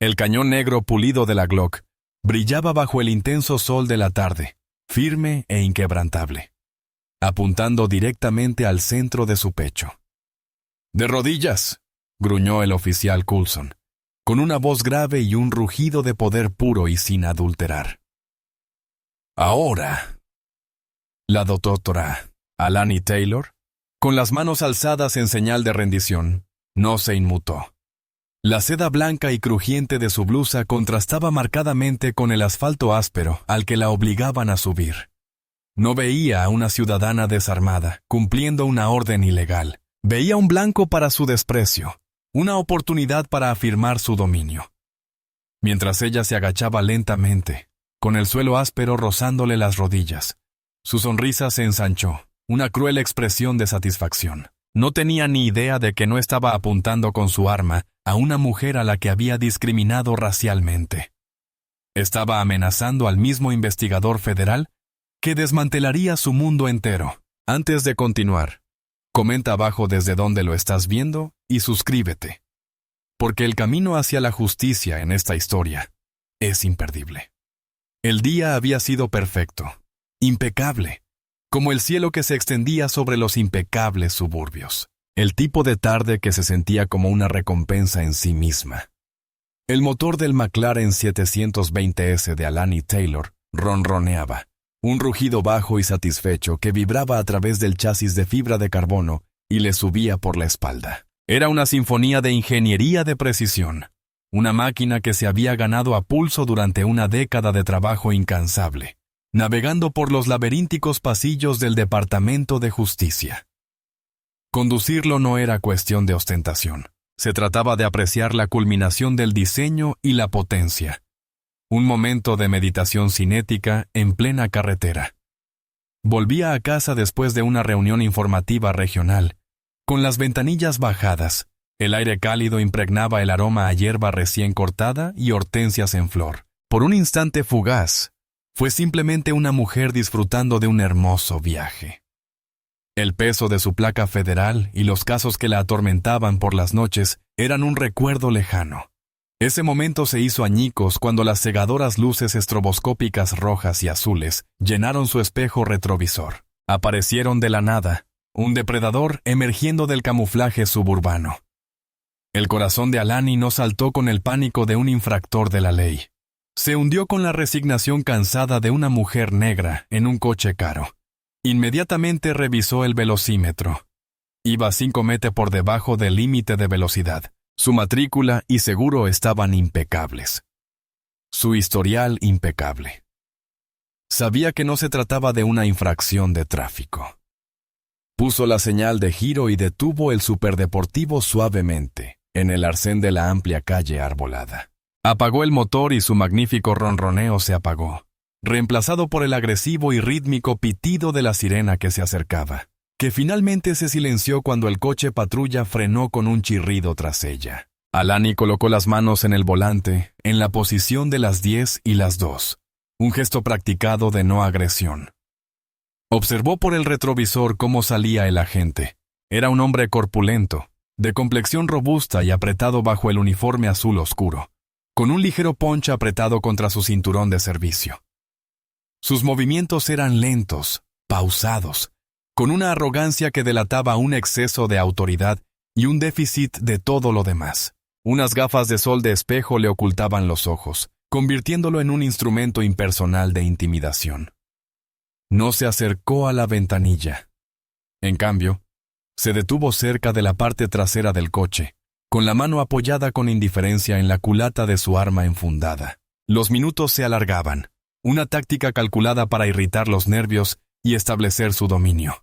El cañón negro pulido de la Glock brillaba bajo el intenso sol de la tarde, firme e inquebrantable, apuntando directamente al centro de su pecho. «¡De rodillas!», gruñó el oficial Coulson, con una voz grave y un rugido de poder puro y sin adulterar. «Ahora». La doctora Alani Taylor, con las manos alzadas en señal de rendición, no se inmutó. La seda blanca y crujiente de su blusa contrastaba marcadamente con el asfalto áspero al que la obligaban a subir. No veía a una ciudadana desarmada, cumpliendo una orden ilegal. Veía un blanco para su desprecio, una oportunidad para afirmar su dominio. Mientras ella se agachaba lentamente, con el suelo áspero rozándole las rodillas, su sonrisa se ensanchó, una cruel expresión de satisfacción. No tenía ni idea de que no estaba apuntando con su arma a una mujer a la que había discriminado racialmente. Estaba amenazando al mismo investigador federal que desmantelaría su mundo entero. Antes de continuar, comenta abajo desde dónde lo estás viendo y suscríbete, porque el camino hacia la justicia en esta historia es imperdible. El día había sido perfecto, impecable, como el cielo que se extendía sobre los impecables suburbios. El tipo de tarde que se sentía como una recompensa en sí misma. El motor del McLaren 720S de Alani Taylor ronroneaba, un rugido bajo y satisfecho que vibraba a través del chasis de fibra de carbono y le subía por la espalda. Era una sinfonía de ingeniería de precisión, una máquina que se había ganado a pulso durante una década de trabajo incansable, navegando por los laberínticos pasillos del Departamento de Justicia. Conducirlo no era cuestión de ostentación. Se trataba de apreciar la culminación del diseño y la potencia. Un momento de meditación cinética en plena carretera. Volvía a casa después de una reunión informativa regional, con las ventanillas bajadas. El aire cálido impregnaba el aroma a hierba recién cortada y hortensias en flor. Por un instante fugaz, fue simplemente una mujer disfrutando de un hermoso viaje. El peso de su placa federal y los casos que la atormentaban por las noches eran un recuerdo lejano. Ese momento se hizo añicos cuando las cegadoras luces estroboscópicas rojas y azules llenaron su espejo retrovisor. Aparecieron de la nada, un depredador emergiendo del camuflaje suburbano. El corazón de Alani no saltó con el pánico de un infractor de la ley. Se hundió con la resignación cansada de una mujer negra en un coche caro. Inmediatamente revisó el velocímetro. Iba 5 metros por debajo del límite de velocidad. Su matrícula y seguro estaban impecables. Su historial impecable. Sabía que no se trataba de una infracción de tráfico. Puso la señal de giro y detuvo el superdeportivo suavemente, en el arcén de la amplia calle arbolada. Apagó el motor y su magnífico ronroneo se apagó, reemplazado por el agresivo y rítmico pitido de la sirena que se acercaba, que finalmente se silenció cuando el coche patrulla frenó con un chirrido tras ella. Alani colocó las manos en el volante, en la posición de las 10 y las 2, un gesto practicado de no agresión. Observó por el retrovisor cómo salía el agente. Era un hombre corpulento, de complexión robusta y apretado bajo el uniforme azul oscuro, con un ligero poncho apretado contra su cinturón de servicio. Sus movimientos eran lentos, pausados, con una arrogancia que delataba un exceso de autoridad y un déficit de todo lo demás. Unas gafas de sol de espejo le ocultaban los ojos, convirtiéndolo en un instrumento impersonal de intimidación. No se acercó a la ventanilla. En cambio, se detuvo cerca de la parte trasera del coche, con la mano apoyada con indiferencia en la culata de su arma enfundada. Los minutos se alargaban. Una táctica calculada para irritar los nervios y establecer su dominio.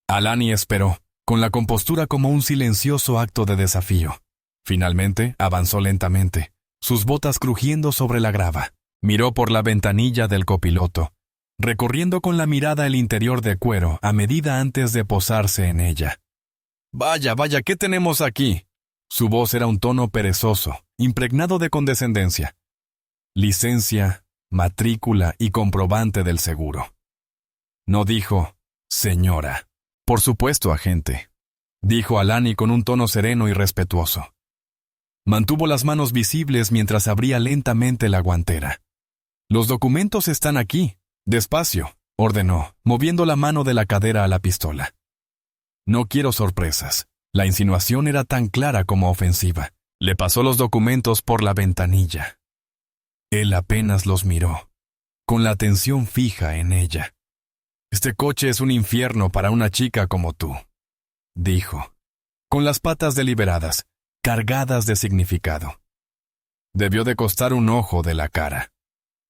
Alani esperó, con la compostura como un silencioso acto de desafío. Finalmente, avanzó lentamente, sus botas crujiendo sobre la grava. Miró por la ventanilla del copiloto, recorriendo con la mirada el interior de cuero a medida antes de posarse en ella. «Vaya, vaya, ¿qué tenemos aquí?» Su voz era un tono perezoso, impregnado de condescendencia. Licencia, matrícula y comprobante del seguro. No dijo, señora. Por supuesto, agente, dijo Alani con un tono sereno y respetuoso. Mantuvo las manos visibles mientras abría lentamente la guantera. «Los documentos están aquí. Despacio», ordenó, moviendo la mano de la cadera a la pistola. «No quiero sorpresas». La insinuación era tan clara como ofensiva. Le pasó los documentos por la ventanilla. Él apenas los miró, con la atención fija en ella. «Este coche es un infierno para una chica como tú», dijo, con las patas deliberadas, cargadas de significado. «Debió de costar un ojo de la cara.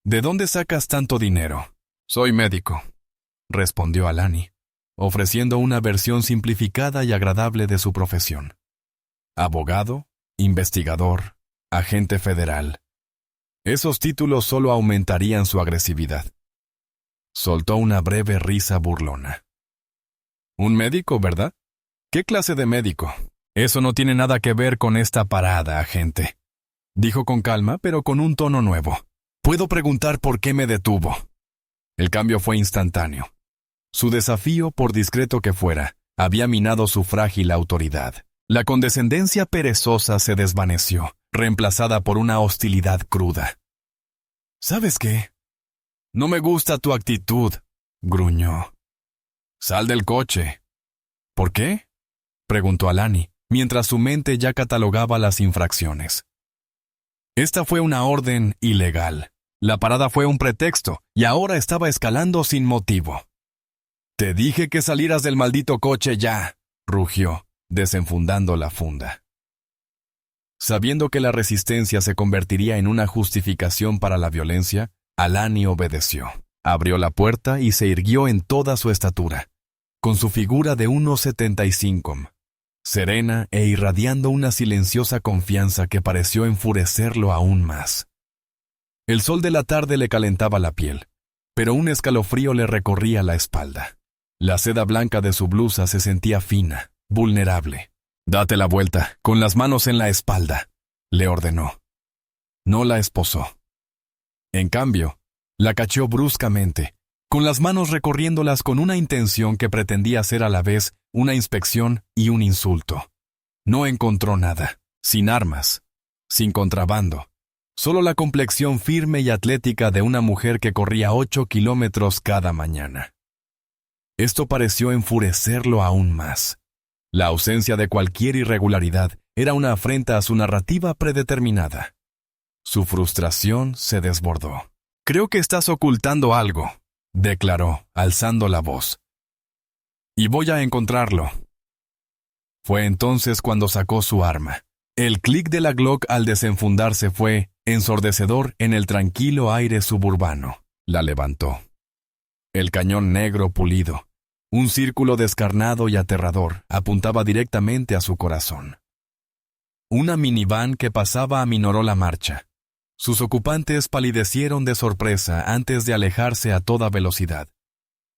¿De dónde sacas tanto dinero?» «Soy médico», respondió Alani, ofreciendo una versión simplificada y agradable de su profesión. Abogado, investigador, agente federal. Esos títulos solo aumentarían su agresividad. Soltó una breve risa burlona. «Un médico, ¿verdad? ¿Qué clase de médico? Eso no tiene nada que ver con esta parada, agente», dijo con calma, pero con un tono nuevo. «¿Puedo preguntar por qué me detuvo?» El cambio fue instantáneo. Su desafío, por discreto que fuera, había minado su frágil autoridad. La condescendencia perezosa se desvaneció, reemplazada por una hostilidad cruda. «¿Sabes qué? No me gusta tu actitud», gruñó. «Sal del coche». «¿Por qué?», preguntó Alani, mientras su mente ya catalogaba las infracciones. Esta fue una orden ilegal. La parada fue un pretexto, y ahora estaba escalando sin motivo. «Te dije que salieras del maldito coche ya», rugió, desenfundando la funda. Sabiendo que la resistencia se convertiría en una justificación para la violencia, Alani obedeció. Abrió la puerta y se irguió en toda su estatura, con su figura de 1,75, serena e irradiando una silenciosa confianza que pareció enfurecerlo aún más. El sol de la tarde le calentaba la piel, pero un escalofrío le recorría la espalda. La seda blanca de su blusa se sentía fina, vulnerable. «Date la vuelta, con las manos en la espalda», le ordenó. No la esposó. En cambio, la cacheó bruscamente, con las manos recorriéndolas con una intención que pretendía ser a la vez una inspección y un insulto. No encontró nada, sin armas, sin contrabando, solo la complexión firme y atlética de una mujer que corría 8 kilómetros cada mañana. Esto pareció enfurecerlo aún más. La ausencia de cualquier irregularidad era una afrenta a su narrativa predeterminada. Su frustración se desbordó. «Creo que estás ocultando algo», declaró, alzando la voz. «Y voy a encontrarlo». Fue entonces cuando sacó su arma. El clic de la Glock al desenfundarse fue ensordecedor en el tranquilo aire suburbano. La levantó. El cañón negro pulido, un círculo descarnado y aterrador, apuntaba directamente a su corazón. Una minivan que pasaba aminoró la marcha. Sus ocupantes palidecieron de sorpresa antes de alejarse a toda velocidad,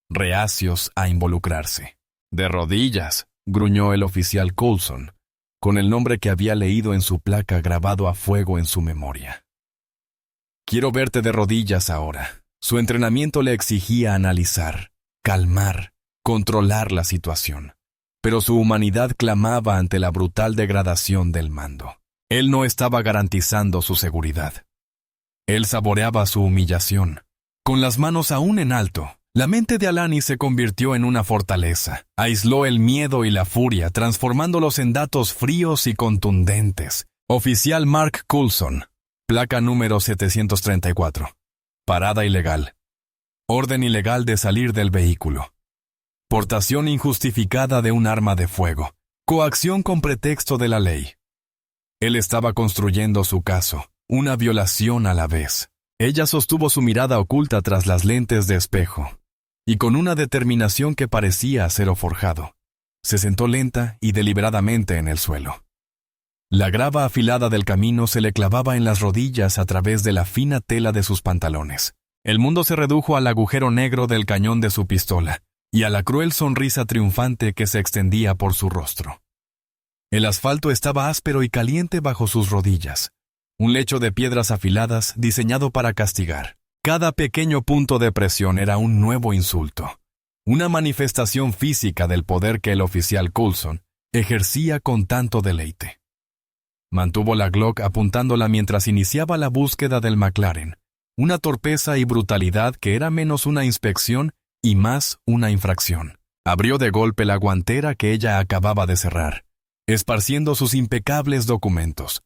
reacios a involucrarse. «De rodillas», gruñó el oficial Coulson, con el nombre que había leído en su placa grabado a fuego en su memoria. «Quiero verte de rodillas ahora». Su entrenamiento le exigía analizar, calmar, controlar la situación, pero su humanidad clamaba ante la brutal degradación del mando. Él no estaba garantizando su seguridad. Él saboreaba su humillación. Con las manos aún en alto, la mente de Alani se convirtió en una fortaleza. Aisló el miedo y la furia, transformándolos en datos fríos y contundentes. Oficial Mark Coulson, placa número 734. Parada ilegal. Orden ilegal de salir del vehículo. Portación injustificada de un arma de fuego. Coacción con pretexto de la ley. Él estaba construyendo su caso, una violación a la vez. Ella sostuvo su mirada oculta tras las lentes de espejo, y con una determinación que parecía acero forjado, se sentó lenta y deliberadamente en el suelo. La grava afilada del camino se le clavaba en las rodillas a través de la fina tela de sus pantalones. El mundo se redujo al agujero negro del cañón de su pistola y a la cruel sonrisa triunfante que se extendía por su rostro. El asfalto estaba áspero y caliente bajo sus rodillas, un lecho de piedras afiladas diseñado para castigar. Cada pequeño punto de presión era un nuevo insulto, una manifestación física del poder que el oficial Coulson ejercía con tanto deleite. Mantuvo la Glock apuntándola mientras iniciaba la búsqueda del McLaren. Una torpeza y brutalidad que era menos una inspección y más una infracción. Abrió de golpe la guantera que ella acababa de cerrar, esparciendo sus impecables documentos.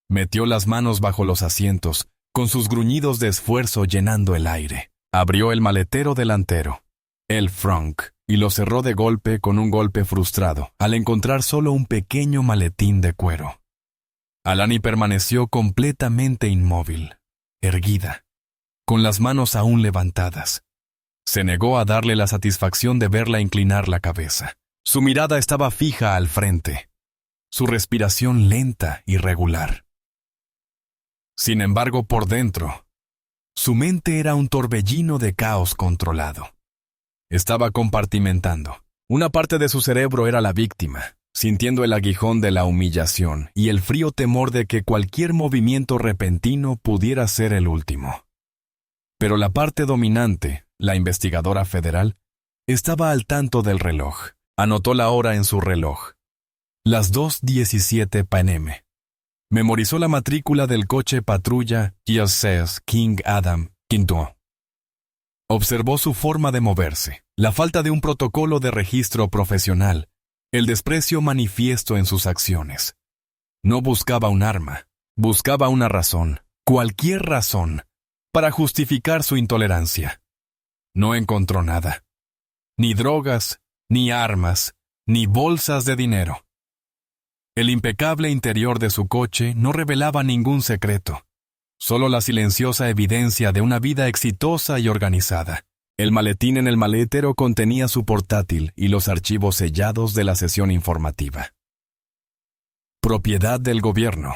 Metió las manos bajo los asientos, con sus gruñidos de esfuerzo llenando el aire. Abrió el maletero delantero, el frunk, y lo cerró de golpe con un golpe frustrado, al encontrar solo un pequeño maletín de cuero. Alani permaneció completamente inmóvil, erguida, con las manos aún levantadas. Se negó a darle la satisfacción de verla inclinar la cabeza. Su mirada estaba fija al frente, su respiración lenta y regular. Sin embargo, por dentro, su mente era un torbellino de caos controlado. Estaba compartimentando. Una parte de su cerebro era la víctima, sintiendo el aguijón de la humillación y el frío temor de que cualquier movimiento repentino pudiera ser el último. Pero la parte dominante, la investigadora federal, estaba al tanto del reloj. Anotó la hora en su reloj. Las 2:17 p.m. Memorizó la matrícula del coche patrulla USS King Adam V. Observó su forma de moverse, la falta de un protocolo de registro profesional, el desprecio manifiesto en sus acciones. No buscaba un arma, buscaba una razón, cualquier razón, para justificar su intolerancia. No encontró nada. Ni drogas, ni armas, ni bolsas de dinero. El impecable interior de su coche no revelaba ningún secreto, solo la silenciosa evidencia de una vida exitosa y organizada. El maletín en el maletero contenía su portátil y los archivos sellados de la sesión informativa. Propiedad del gobierno.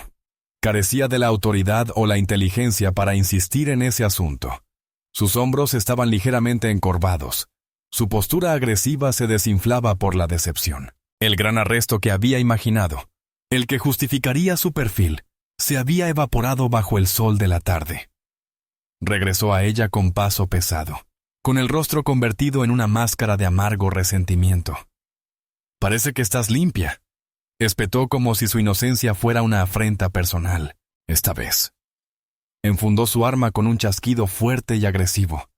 Carecía de la autoridad o la inteligencia para insistir en ese asunto. Sus hombros estaban ligeramente encorvados. Su postura agresiva se desinflaba por la decepción. El gran arresto que había imaginado, el que justificaría su perfil, se había evaporado bajo el sol de la tarde. Regresó a ella con paso pesado, con el rostro convertido en una máscara de amargo resentimiento. «Parece que estás limpia», espetó como si su inocencia fuera una afrenta personal, esta vez. Enfundó su arma con un chasquido fuerte y agresivo.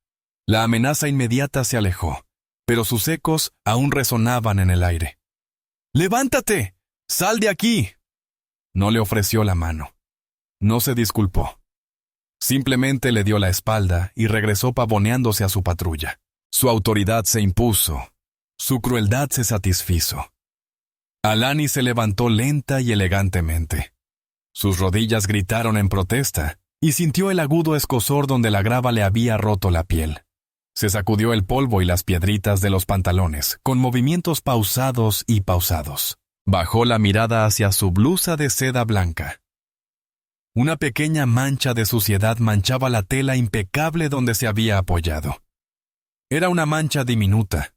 La amenaza inmediata se alejó, pero sus ecos aún resonaban en el aire. «¡Levántate! ¡Sal de aquí!». No le ofreció la mano. No se disculpó. Simplemente le dio la espalda y regresó pavoneándose a su patrulla. Su autoridad se impuso. Su crueldad se satisfizo. Alani se levantó lenta y elegantemente. Sus rodillas gritaron en protesta y sintió el agudo escozor donde la grava le había roto la piel. Se sacudió el polvo y las piedritas de los pantalones, con movimientos pausados y pausados. Bajó la mirada hacia su blusa de seda blanca. Una pequeña mancha de suciedad manchaba la tela impecable donde se había apoyado. Era una mancha diminuta,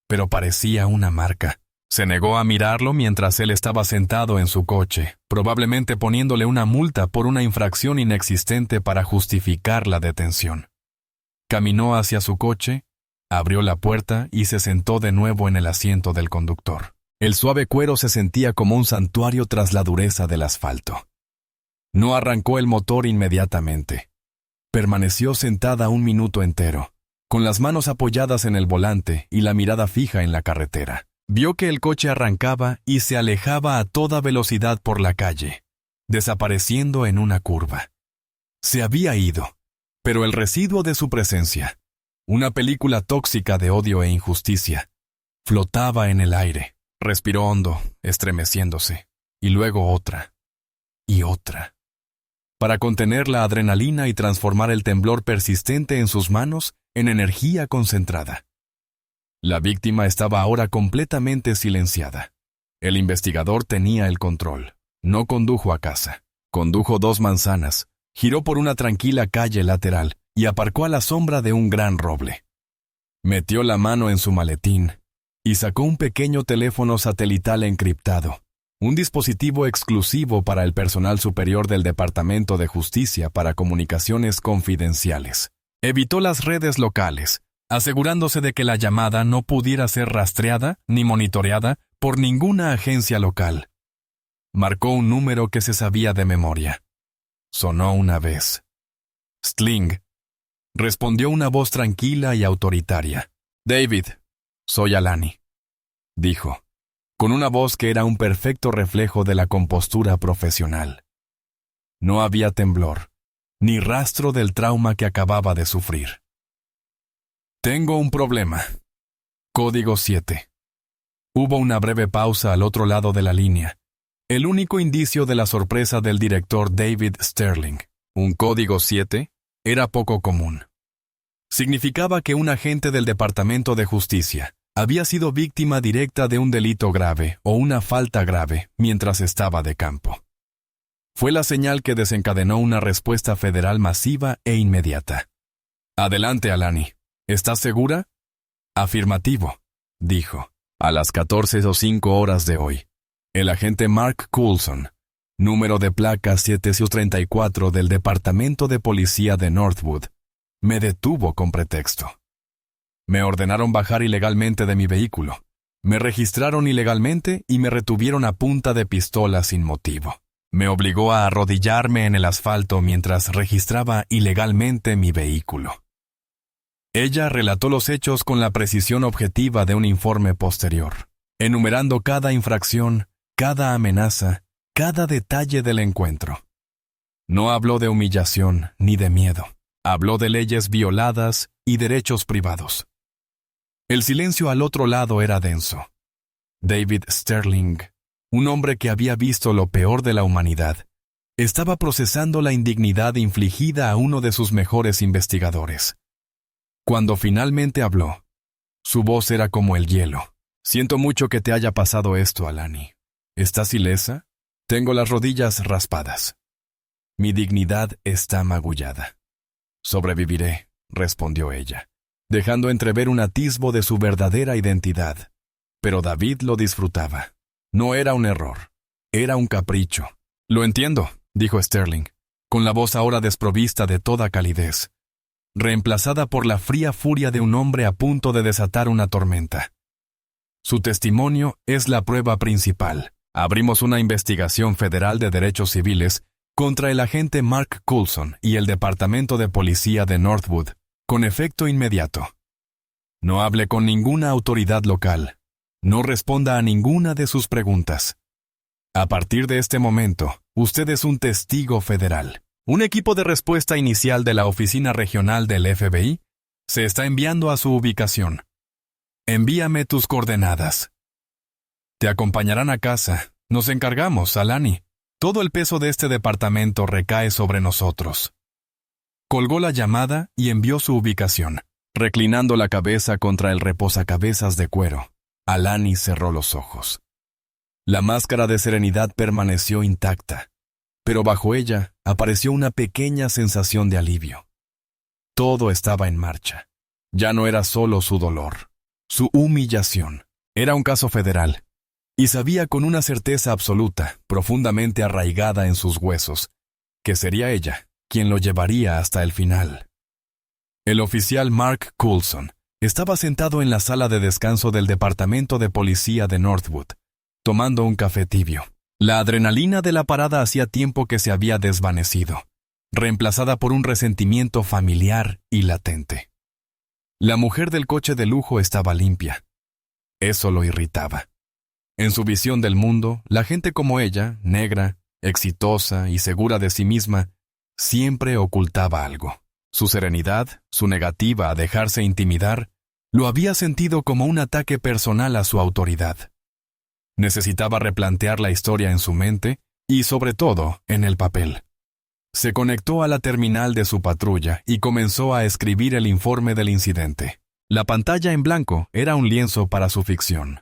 pero parecía una marca. Se negó a mirarlo mientras él estaba sentado en su coche, probablemente poniéndole una multa por una infracción inexistente para justificar la detención. Caminó hacia su coche, abrió la puerta y se sentó de nuevo en el asiento del conductor. El suave cuero se sentía como un santuario tras la dureza del asfalto. No arrancó el motor inmediatamente. Permaneció sentada un minuto entero, con las manos apoyadas en el volante y la mirada fija en la carretera. Vio que el coche arrancaba y se alejaba a toda velocidad por la calle, desapareciendo en una curva. Se había ido, pero el residuo de su presencia, una película tóxica de odio e injusticia, flotaba en el aire. Respiró hondo, estremeciéndose, y luego otra, y otra. Para contener la adrenalina y transformar el temblor persistente en sus manos en energía concentrada. La víctima estaba ahora completamente silenciada. El investigador tenía el control. No condujo a casa. Condujo 2 manzanas, giró por una tranquila calle lateral y aparcó a la sombra de un gran roble. Metió la mano en su maletín y sacó un pequeño teléfono satelital encriptado, un dispositivo exclusivo para el personal superior del Departamento de Justicia para comunicaciones confidenciales. Evitó las redes locales, asegurándose de que la llamada no pudiera ser rastreada ni monitoreada por ninguna agencia local. Marcó un número que se sabía de memoria. Sonó una vez. Sling. Respondió una voz tranquila y autoritaria. David, soy Alani, dijo, con una voz que era un perfecto reflejo de la compostura profesional. No había temblor, ni rastro del trauma que acababa de sufrir. Tengo un problema. Código 7. Hubo una breve pausa al otro lado de la línea. El único indicio de la sorpresa del director David Sterling. Un código 7 era poco común. Significaba que un agente del Departamento de Justicia había sido víctima directa de un delito grave o una falta grave mientras estaba de campo. Fue la señal que desencadenó una respuesta federal masiva e inmediata. Adelante, Alani. ¿Estás segura? Afirmativo, dijo. A las 14:05 de hoy, el agente Mark Coulson, número de placa 734 del Departamento de Policía de Northwood, me detuvo con pretexto. Me ordenaron bajar ilegalmente de mi vehículo, me registraron ilegalmente y me retuvieron a punta de pistola sin motivo. Me obligó a arrodillarme en el asfalto mientras registraba ilegalmente mi vehículo. Ella relató los hechos con la precisión objetiva de un informe posterior, enumerando cada infracción, cada amenaza, cada detalle del encuentro. No habló de humillación ni de miedo. Habló de leyes violadas y derechos privados. El silencio al otro lado era denso. David Sterling, un hombre que había visto lo peor de la humanidad, estaba procesando la indignidad infligida a uno de sus mejores investigadores. Cuando finalmente habló, su voz era como el hielo. Siento mucho que te haya pasado esto, Alani. ¿Estás ilesa? Tengo las rodillas raspadas. Mi dignidad está magullada. Sobreviviré, respondió ella, dejando entrever un atisbo de su verdadera identidad. Pero David lo disfrutaba. No era un error, era un capricho. Lo entiendo, dijo Sterling, con la voz ahora desprovista de toda calidez, reemplazada por la fría furia de un hombre a punto de desatar una tormenta. Su testimonio es la prueba principal. Abrimos una investigación federal de derechos civiles contra el agente Mark Coulson y el Departamento de Policía de Northwood, con efecto inmediato. No hable con ninguna autoridad local. No responda a ninguna de sus preguntas. A partir de este momento, usted es un testigo federal. Un equipo de respuesta inicial de la oficina regional del FBI se está enviando a su ubicación. Envíame tus coordenadas. Te acompañarán a casa. Nos encargamos, Alani. Todo el peso de este departamento recae sobre nosotros. Colgó la llamada y envió su ubicación. Reclinando la cabeza contra el reposacabezas de cuero, Alani cerró los ojos. La máscara de serenidad permaneció intacta, pero bajo ella apareció una pequeña sensación de alivio. Todo estaba en marcha. Ya no era solo su dolor, su humillación. Era un caso federal, y sabía con una certeza absoluta, profundamente arraigada en sus huesos, que sería ella quien lo llevaría hasta el final. El oficial Mark Coulson estaba sentado en la sala de descanso del Departamento de Policía de Northwood, tomando un café tibio. La adrenalina de la parada hacía tiempo que se había desvanecido, reemplazada por un resentimiento familiar y latente. La mujer del coche de lujo estaba limpia. Eso lo irritaba. En su visión del mundo, la gente como ella, negra, exitosa y segura de sí misma, siempre ocultaba algo. Su serenidad, su negativa a dejarse intimidar, lo había sentido como un ataque personal a su autoridad. Necesitaba replantear la historia en su mente y, sobre todo, en el papel. Se conectó a la terminal de su patrulla y comenzó a escribir el informe del incidente. La pantalla en blanco era un lienzo para su ficción.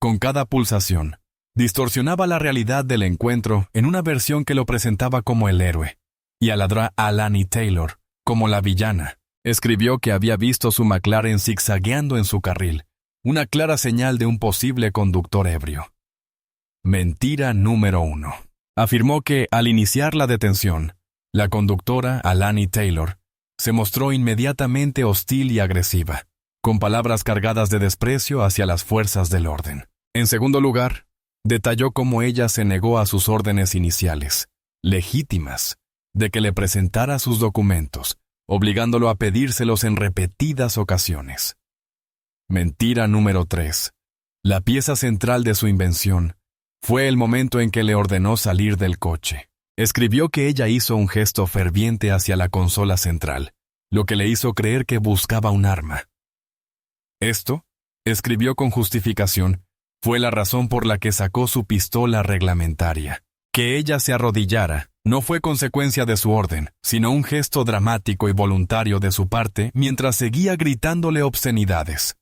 Con cada pulsación, distorsionaba la realidad del encuentro en una versión que lo presentaba como el héroe, y aladró a Alani Taylor como la villana. Escribió que había visto su McLaren zigzagueando en su carril, una clara señal de un posible conductor ebrio. Mentira número 1. Afirmó que, al iniciar la detención, la conductora, Alani Taylor, se mostró inmediatamente hostil y agresiva, con palabras cargadas de desprecio hacia las fuerzas del orden. En segundo lugar, Detalló cómo ella se negó a sus órdenes iniciales, legítimas, de que le presentara sus documentos, obligándolo a pedírselos en repetidas ocasiones. Mentira número 3. La pieza central de su invención fue el momento en que le ordenó salir del coche. Escribió que ella hizo un gesto ferviente hacia la consola central, lo que le hizo creer que buscaba un arma. Esto, escribió con justificación, fue la razón por la que sacó su pistola reglamentaria. Que ella se arrodillara no fue consecuencia de su orden, sino un gesto dramático y voluntario de su parte mientras seguía gritándole obscenidades.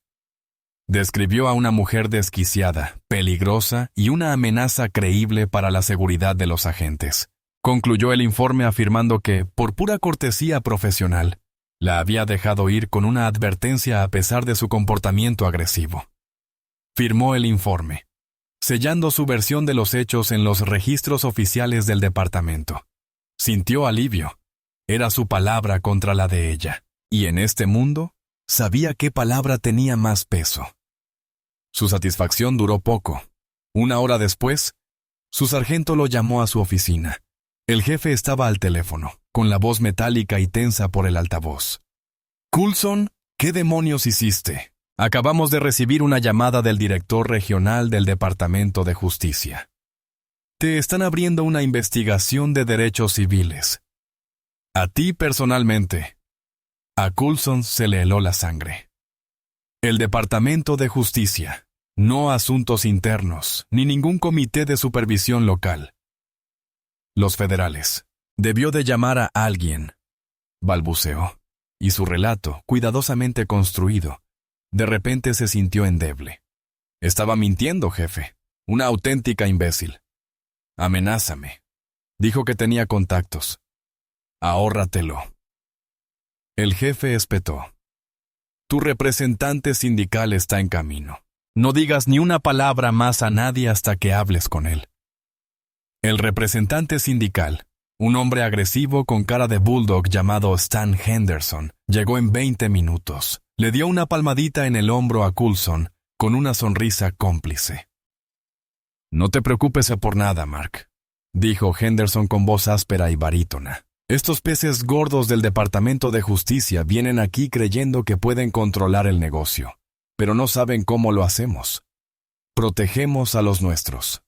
Describió a una mujer desquiciada, peligrosa y una amenaza creíble para la seguridad de los agentes. Concluyó el informe afirmando que, por pura cortesía profesional, la había dejado ir con una advertencia a pesar de su comportamiento agresivo. Firmó el informe, sellando su versión de los hechos en los registros oficiales del departamento. Sintió alivio. Era su palabra contra la de ella, y en este mundo sabía qué palabra tenía más peso. Su satisfacción duró poco. 1 hora después, su sargento lo llamó a su oficina. El jefe estaba al teléfono, con la voz metálica y tensa por el altavoz. «Coulson, ¿qué demonios hiciste? Acabamos de recibir una llamada del director regional del Departamento de Justicia. Te están abriendo una investigación de derechos civiles. A ti personalmente». A Coulson se le heló la sangre. El Departamento de Justicia, no asuntos internos, ni ningún comité de supervisión local. Los federales. Debió de llamar a alguien, balbuceó, y su relato, cuidadosamente construido, de repente se sintió endeble. Estaba mintiendo, jefe. Una auténtica imbécil. Amenázame. Dijo que tenía contactos. Ahórratelo. El jefe espetó. Tu representante sindical está en camino. No digas ni una palabra más a nadie hasta que hables con él. El representante sindical, un hombre agresivo con cara de bulldog llamado Stan Henderson, llegó en 20 minutos. Le dio una palmadita en el hombro a Coulson, con una sonrisa cómplice. No te preocupes por nada, Mark, dijo Henderson con voz áspera y barítona. Estos peces gordos del Departamento de Justicia vienen aquí creyendo que pueden controlar el negocio, pero no saben cómo lo hacemos. Protegemos a los nuestros.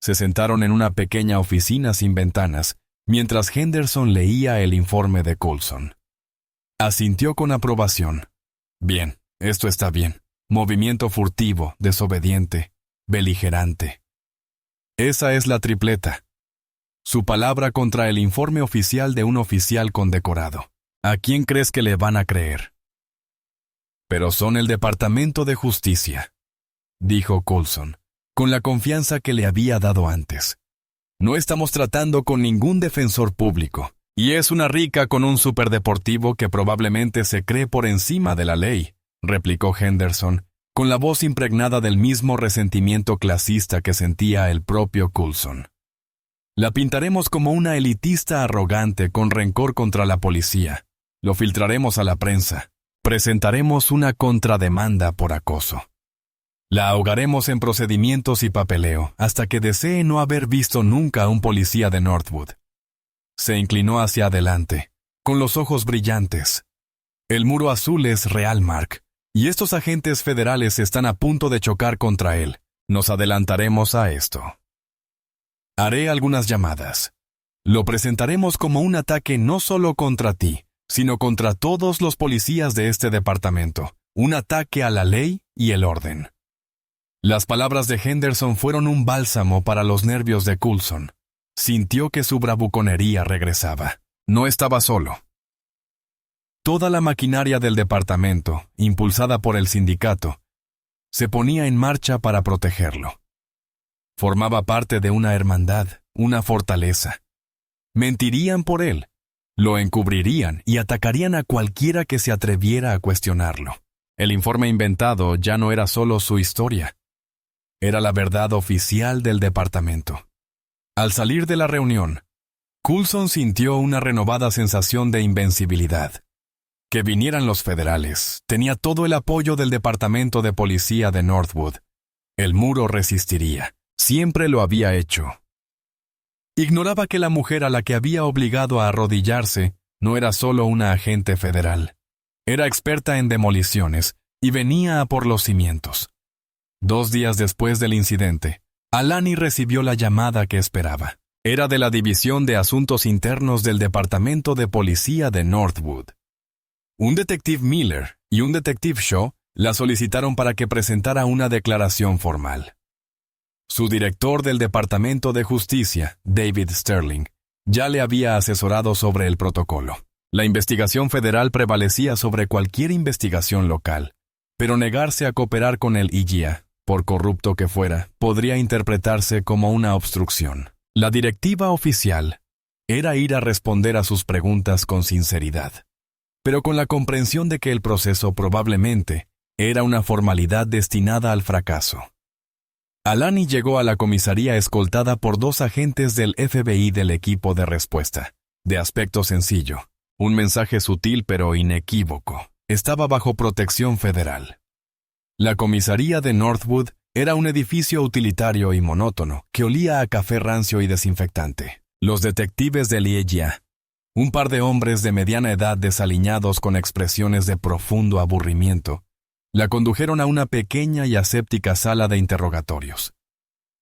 Se sentaron en una pequeña oficina sin ventanas, mientras Henderson leía el informe de Coulson. Asintió con aprobación. Bien, esto está bien. Movimiento furtivo, desobediente, beligerante. Esa es la tripleta. Su palabra contra el informe oficial de un oficial condecorado. ¿A quién crees que le van a creer? Pero son el Departamento de Justicia, dijo Coulson, con la confianza que le había dado antes. No estamos tratando con ningún defensor público, y es una rica con un superdeportivo que probablemente se cree por encima de la ley, replicó Henderson, con la voz impregnada del mismo resentimiento clasista que sentía el propio Coulson. La pintaremos como una elitista arrogante con rencor contra la policía. Lo filtraremos a la prensa. Presentaremos una contrademanda por acoso. La ahogaremos en procedimientos y papeleo hasta que desee no haber visto nunca a un policía de Northwood. Se inclinó hacia adelante, con los ojos brillantes. El muro azul es real, Mark, y estos agentes federales están a punto de chocar contra él. Nos adelantaremos a esto. Haré algunas llamadas. Lo presentaremos como un ataque no solo contra ti, sino contra todos los policías de este departamento. Un ataque a la ley y el orden. Las palabras de Henderson fueron un bálsamo para los nervios de Coulson. Sintió que su bravuconería regresaba. No estaba solo. Toda la maquinaria del departamento, impulsada por el sindicato, se ponía en marcha para protegerlo. Formaba parte de una hermandad, una fortaleza. Mentirían por él, lo encubrirían y atacarían a cualquiera que se atreviera a cuestionarlo. El informe inventado ya no era solo su historia. Era la verdad oficial del departamento. Al salir de la reunión, Coulson sintió una renovada sensación de invencibilidad. Que vinieran los federales tenía todo el apoyo del Departamento de Policía de Northwood. El muro resistiría. Siempre lo había hecho. Ignoraba que la mujer a la que había obligado a arrodillarse no era solo una agente federal. Era experta en demoliciones y venía a por los cimientos. 2 días después del incidente, Alani recibió la llamada que esperaba. Era de la División de Asuntos Internos del Departamento de Policía de Northwood. Un detective Miller y un detective Shaw la solicitaron para que presentara una declaración formal. Su director del Departamento de Justicia, David Sterling, ya le había asesorado sobre el protocolo. La investigación federal prevalecía sobre cualquier investigación local, pero negarse a cooperar con el IGA, por corrupto que fuera, podría interpretarse como una obstrucción. La directiva oficial era ir a responder a sus preguntas con sinceridad, pero con la comprensión de que el proceso probablemente era una formalidad destinada al fracaso. Alani llegó a la comisaría escoltada por 2 agentes del FBI del equipo de respuesta. De aspecto sencillo, un mensaje sutil pero inequívoco. Estaba bajo protección federal. La comisaría de Northwood era un edificio utilitario y monótono que olía a café rancio y desinfectante. Los detectives del IGA, un par de hombres de mediana edad desaliñados con expresiones de profundo aburrimiento, la condujeron a una pequeña y aséptica sala de interrogatorios.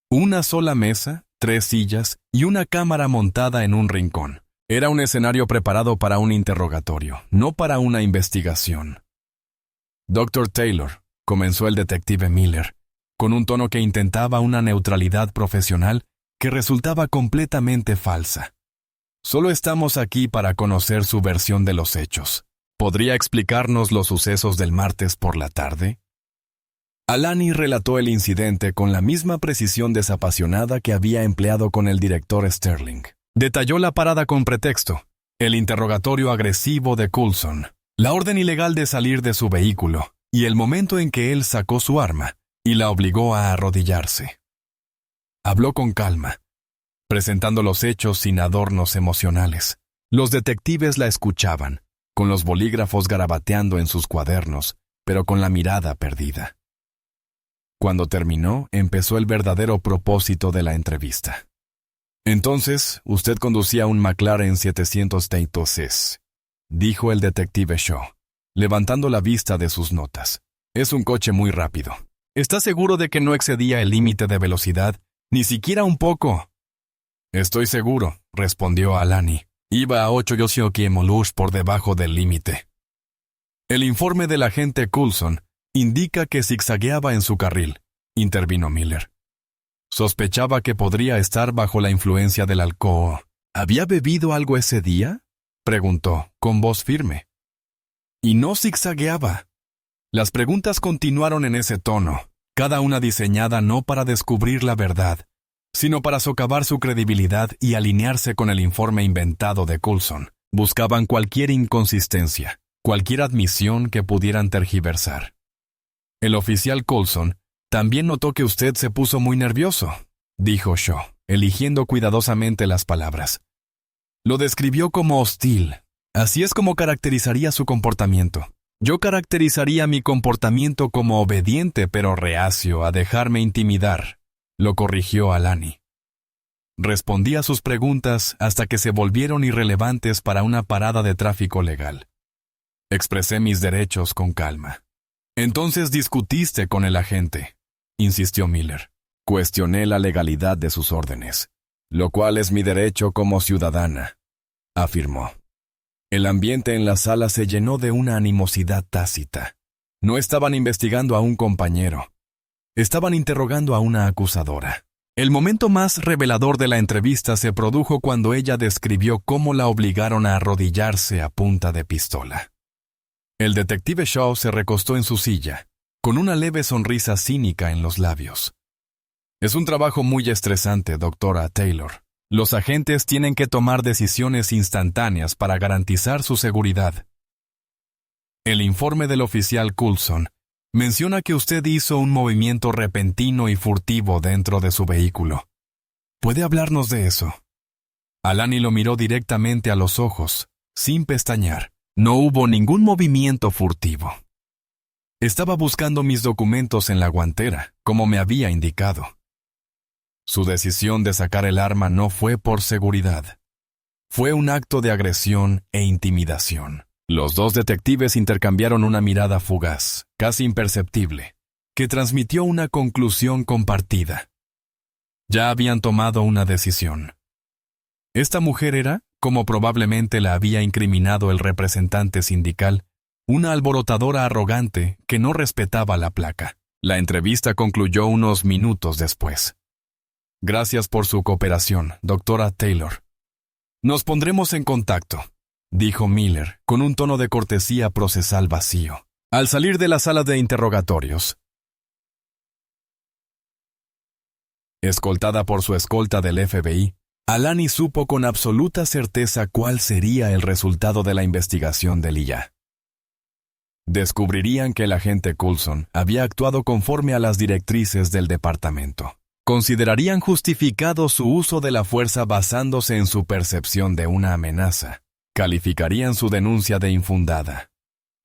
Una sola mesa, 3 sillas y una cámara montada en un rincón. Era un escenario preparado para un interrogatorio, no para una investigación. Dr. Taylor, comenzó el detective Miller, con un tono que intentaba una neutralidad profesional que resultaba completamente falsa. Solo estamos aquí para conocer su versión de los hechos. ¿Podría explicarnos los sucesos del martes por la tarde? Alani relató el incidente con la misma precisión desapasionada que había empleado con el director Sterling. Detalló la parada con pretexto, el interrogatorio agresivo de Coulson, la orden ilegal de salir de su vehículo y el momento en que él sacó su arma y la obligó a arrodillarse. Habló con calma, presentando los hechos sin adornos emocionales. Los detectives la escuchaban, con los bolígrafos garabateando en sus cuadernos, pero con la mirada perdida. Cuando terminó, empezó el verdadero propósito de la entrevista. Entonces, usted conducía un McLaren 700 dijo el detective Shaw, levantando la vista de sus notas. Es un coche muy rápido. ¿Está seguro de que no excedía el límite de velocidad, ni siquiera un poco? Estoy seguro, respondió Alani. Iba a 8 km/h por debajo del límite. El informe del agente Coulson indica que zigzagueaba en su carril, intervino Miller. Sospechaba que podría estar bajo la influencia del alcohol. ¿Había bebido algo ese día?, preguntó, con voz firme. Y no zigzagueaba. Las preguntas continuaron en ese tono, cada una diseñada no para descubrir la verdad, sino para socavar su credibilidad y alinearse con el informe inventado de Coulson. Buscaban cualquier inconsistencia, cualquier admisión que pudieran tergiversar. El oficial Coulson también notó que usted se puso muy nervioso, dijo Shaw, eligiendo cuidadosamente las palabras. Lo describió como hostil. Así es como caracterizaría su comportamiento. Yo caracterizaría mi comportamiento como obediente pero reacio a dejarme intimidar, lo corrigió Alani. Respondí a sus preguntas hasta que se volvieron irrelevantes para una parada de tráfico legal. Expresé mis derechos con calma. Entonces discutiste con el agente, insistió Miller. Cuestioné la legalidad de sus órdenes, lo cual es mi derecho como ciudadana, afirmó. El ambiente en la sala se llenó de una animosidad tácita. No estaban investigando a un compañero. Estaban interrogando a una acusadora. El momento más revelador de la entrevista se produjo cuando ella describió cómo la obligaron a arrodillarse a punta de pistola. El detective Shaw se recostó en su silla, con una leve sonrisa cínica en los labios. Es un trabajo muy estresante, doctora Taylor. Los agentes tienen que tomar decisiones instantáneas para garantizar su seguridad. El informe del oficial Coulson menciona que usted hizo un movimiento repentino y furtivo dentro de su vehículo. ¿Puede hablarnos de eso? Alani lo miró directamente a los ojos, sin pestañear. No hubo ningún movimiento furtivo. Estaba buscando mis documentos en la guantera, como me había indicado. Su decisión de sacar el arma no fue por seguridad. Fue un acto de agresión e intimidación. Los dos detectives intercambiaron una mirada fugaz, casi imperceptible, que transmitió una conclusión compartida. Ya habían tomado una decisión. Esta mujer era, como probablemente la había incriminado el representante sindical, una alborotadora arrogante que no respetaba la placa. La entrevista concluyó unos minutos después. Gracias por su cooperación, doctora Taylor. Nos pondremos en contacto, dijo Miller, con un tono de cortesía procesal vacío, al salir de la sala de interrogatorios. Escoltada por su escolta del FBI, Alani supo con absoluta certeza cuál sería el resultado de la investigación de Leah. Descubrirían que el agente Coulson había actuado conforme a las directrices del departamento. Considerarían justificado su uso de la fuerza basándose en su percepción de una amenaza. Calificarían su denuncia de infundada.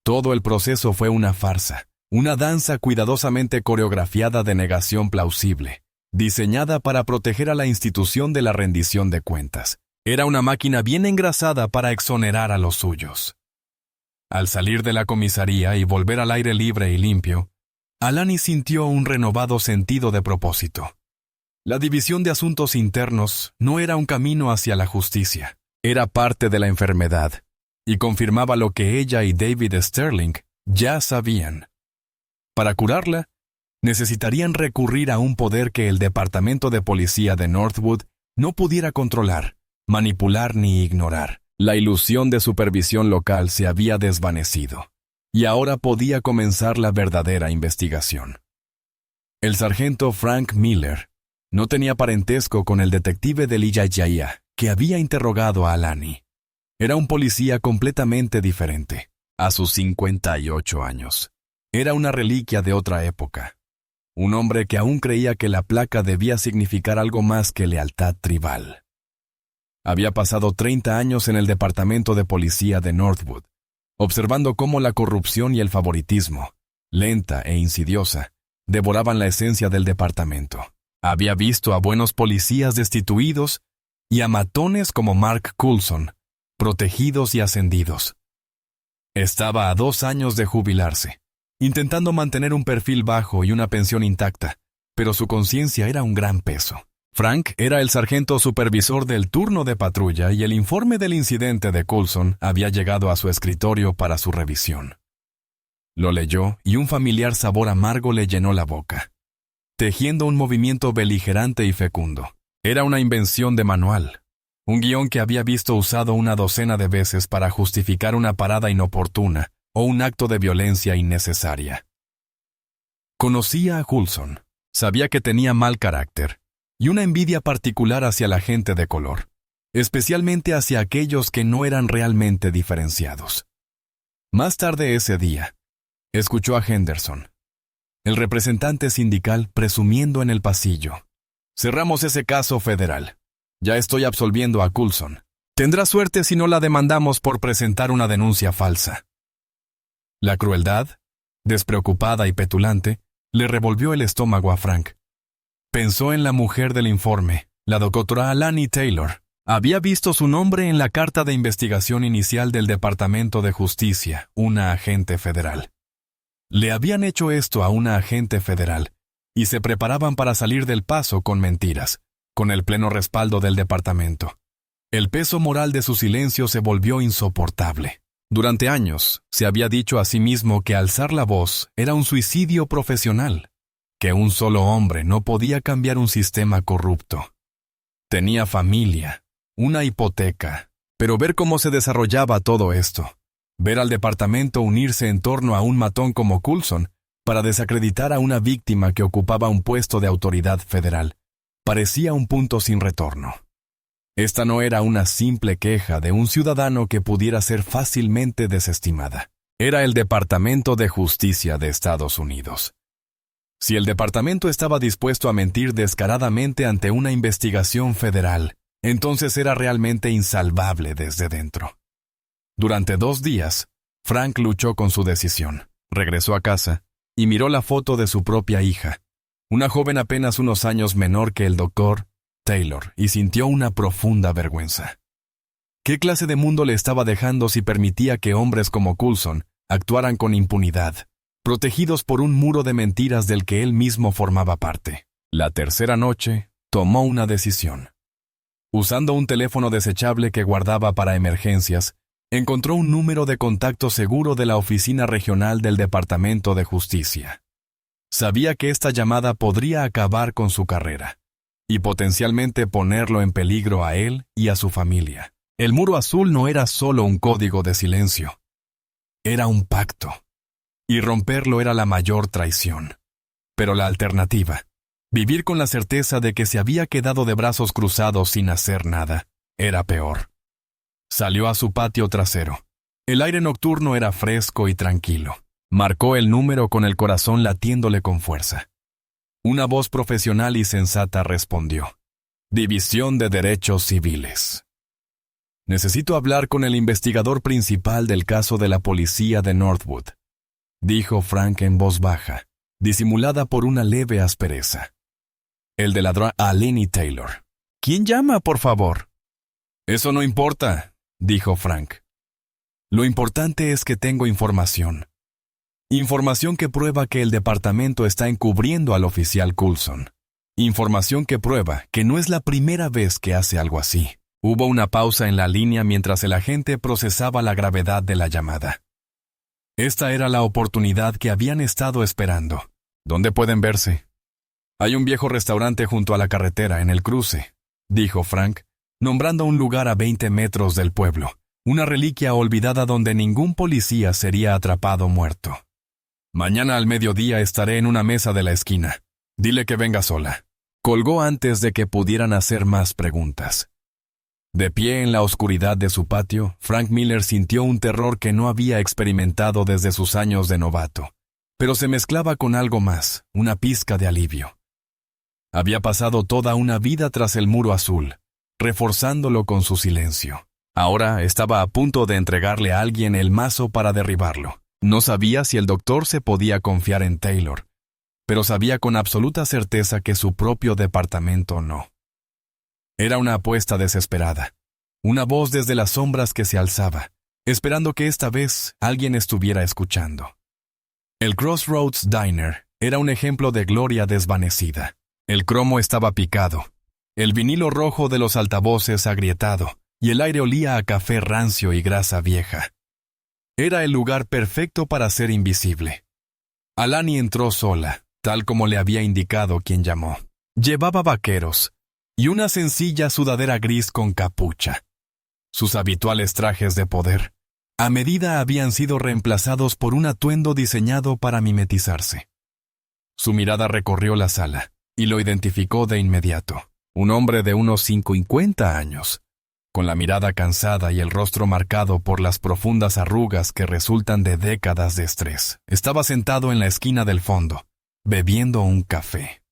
Todo el proceso fue una farsa, una danza cuidadosamente coreografiada de negación plausible, diseñada para proteger a la institución de la rendición de cuentas. Era una máquina bien engrasada para exonerar a los suyos. Al salir de la comisaría y volver al aire libre y limpio, Alani sintió un renovado sentido de propósito. La división de asuntos internos no era un camino hacia la justicia, era parte de la enfermedad, y confirmaba lo que ella y David Sterling ya sabían. Para curarla, necesitarían recurrir a un poder que el Departamento de Policía de Northwood no pudiera controlar, manipular ni ignorar. La ilusión de supervisión local se había desvanecido, y ahora podía comenzar la verdadera investigación. El sargento Frank Miller no tenía parentesco con el detective de Leah que había interrogado a Alani. Era un policía completamente diferente, a sus 58 años. Era una reliquia de otra época. Un hombre que aún creía que la placa debía significar algo más que lealtad tribal. Había pasado 30 años en el departamento de policía de Northwood, observando cómo la corrupción y el favoritismo, lenta e insidiosa, devoraban la esencia del departamento. Había visto a buenos policías destituidos y a matones como Mark Coulson, protegidos y ascendidos. Estaba a 2 años de jubilarse, intentando mantener un perfil bajo y una pensión intacta, pero su conciencia era un gran peso. Frank era el sargento supervisor del turno de patrulla y el informe del incidente de Coulson había llegado a su escritorio para su revisión. Lo leyó y un familiar sabor amargo le llenó la boca, tejiendo un movimiento beligerante y fecundo. Era una invención de manual, un guión que había visto usado una docena de veces para justificar una parada inoportuna o un acto de violencia innecesaria. Conocía a Coulson, sabía que tenía mal carácter, y una envidia particular hacia la gente de color, especialmente hacia aquellos que no eran realmente diferenciados. Más tarde ese día, escuchó a Henderson, el representante sindical, presumiendo en el pasillo. «Cerramos ese caso federal. Ya estoy absolviendo a Coulson. Tendrá suerte si no la demandamos por presentar una denuncia falsa». La crueldad, despreocupada y petulante, le revolvió el estómago a Frank. Pensó en la mujer del informe, la doctora Alani Taylor. Había visto su nombre en la carta de investigación inicial del Departamento de Justicia, una agente federal. Le habían hecho esto a una agente federal, y se preparaban para salir del paso con mentiras, con el pleno respaldo del departamento. El peso moral de su silencio se volvió insoportable. Durante años, se había dicho a sí mismo que alzar la voz era un suicidio profesional, que un solo hombre no podía cambiar un sistema corrupto. Tenía familia, una hipoteca, pero ver cómo se desarrollaba todo esto, ver al departamento unirse en torno a un matón como Coulson para desacreditar a una víctima que ocupaba un puesto de autoridad federal, parecía un punto sin retorno. Esta no era una simple queja de un ciudadano que pudiera ser fácilmente desestimada. Era el Departamento de Justicia de Estados Unidos. Si el departamento estaba dispuesto a mentir descaradamente ante una investigación federal, entonces era realmente insalvable desde dentro. Durante 2 días, Frank luchó con su decisión. Regresó a casa y miró la foto de su propia hija, una joven apenas unos años menor que el doctor Taylor, y sintió una profunda vergüenza. ¿Qué clase de mundo le estaba dejando si permitía que hombres como Coulson actuaran con impunidad, protegidos por un muro de mentiras del que él mismo formaba parte? La tercera noche, tomó una decisión. Usando un teléfono desechable que guardaba para emergencias, encontró un número de contacto seguro de la Oficina Regional del Departamento de Justicia. Sabía que esta llamada podría acabar con su carrera y potencialmente ponerlo en peligro a él y a su familia. El muro azul no era solo un código de silencio. Era un pacto. Y romperlo era la mayor traición. Pero la alternativa, vivir con la certeza de que se había quedado de brazos cruzados sin hacer nada, era peor. Salió a su patio trasero. El aire nocturno era fresco y tranquilo. Marcó el número con el corazón latiéndole con fuerza. Una voz profesional y sensata respondió: División de Derechos Civiles. Necesito hablar con el investigador principal del caso de la policía de Northwood, dijo Frank en voz baja, disimulada por una leve aspereza. El de ladrón a Lenny Taylor. ¿Quién llama, por favor? Eso no importa, dijo Frank. Lo importante es que tengo información. Información que prueba que el departamento está encubriendo al oficial Coulson. Información que prueba que no es la primera vez que hace algo así. Hubo una pausa en la línea mientras el agente procesaba la gravedad de la llamada. Esta era la oportunidad que habían estado esperando. ¿Dónde pueden verse? Hay un viejo restaurante junto a la carretera en el cruce, dijo Frank, nombrando un lugar a 20 metros del pueblo, una reliquia olvidada donde ningún policía sería atrapado muerto. Mañana al mediodía estaré en una mesa de la esquina. Dile que venga sola. Colgó antes de que pudieran hacer más preguntas. De pie en la oscuridad de su patio, Frank Miller sintió un terror que no había experimentado desde sus años de novato, pero se mezclaba con algo más, una pizca de alivio. Había pasado toda una vida tras el muro azul, reforzándolo con su silencio. Ahora estaba a punto de entregarle a alguien el mazo para derribarlo. No sabía si el doctor se podía confiar en Taylor, pero sabía con absoluta certeza que su propio departamento no. Era una apuesta desesperada, una voz desde las sombras que se alzaba, esperando que esta vez alguien estuviera escuchando. El Crossroads Diner era un ejemplo de gloria desvanecida. El cromo estaba picado, el vinilo rojo de los altavoces agrietado, y el aire olía a café rancio y grasa vieja. Era el lugar perfecto para ser invisible. Alani entró sola, tal como le había indicado quien llamó. Llevaba vaqueros y una sencilla sudadera gris con capucha. Sus habituales trajes de poder, a medida habían sido reemplazados por un atuendo diseñado para mimetizarse. Su mirada recorrió la sala y lo identificó de inmediato. Un hombre de unos 50 años, con la mirada cansada y el rostro marcado por las profundas arrugas que resultan de décadas de estrés. Estaba sentado en la esquina del fondo, bebiendo un café.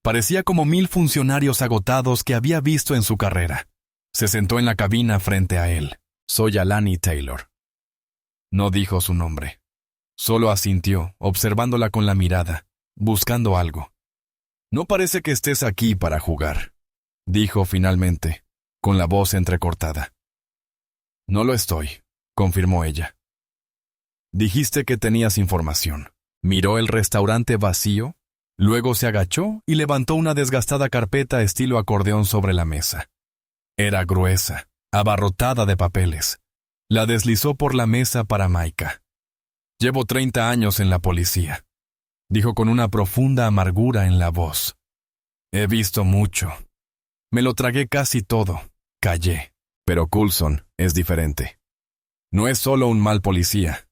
Parecía como 1000 funcionarios agotados que había visto en su carrera. Se sentó en la cabina frente a él. Soy Alani Taylor. No dijo su nombre. Solo asintió, observándola con la mirada, buscando algo. No parece que estés aquí para jugar, dijo finalmente, con la voz entrecortada. No lo estoy, confirmó ella. Dijiste que tenías información. Miró el restaurante vacío, luego se agachó y levantó una desgastada carpeta estilo acordeón sobre la mesa. Era gruesa, abarrotada de papeles. La deslizó por la mesa para Micah. Llevo 30 años en la policía, dijo con una profunda amargura en la voz. He visto mucho. Me lo tragué casi todo. Callé. Pero Coulson es diferente. No es solo un mal policía.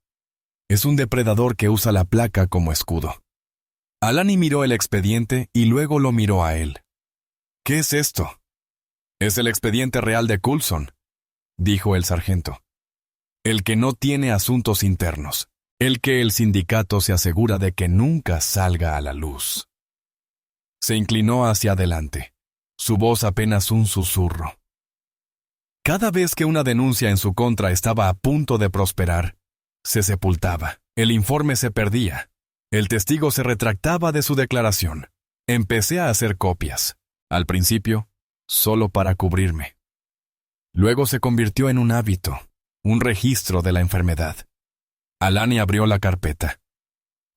Es un depredador que usa la placa como escudo. Alani miró el expediente y luego lo miró a él. ¿Qué es esto? Es el expediente real de Coulson, dijo el sargento. El que no tiene asuntos internos. El que el sindicato se asegura de que nunca salga a la luz. Se inclinó hacia adelante, su voz apenas un susurro. Cada vez que una denuncia en su contra estaba a punto de prosperar, se sepultaba, el informe se perdía, el testigo se retractaba de su declaración, Empecé a hacer copias. Al principio, solo para cubrirme. Luego se convirtió en un hábito, un registro de la enfermedad. Alani abrió la carpeta.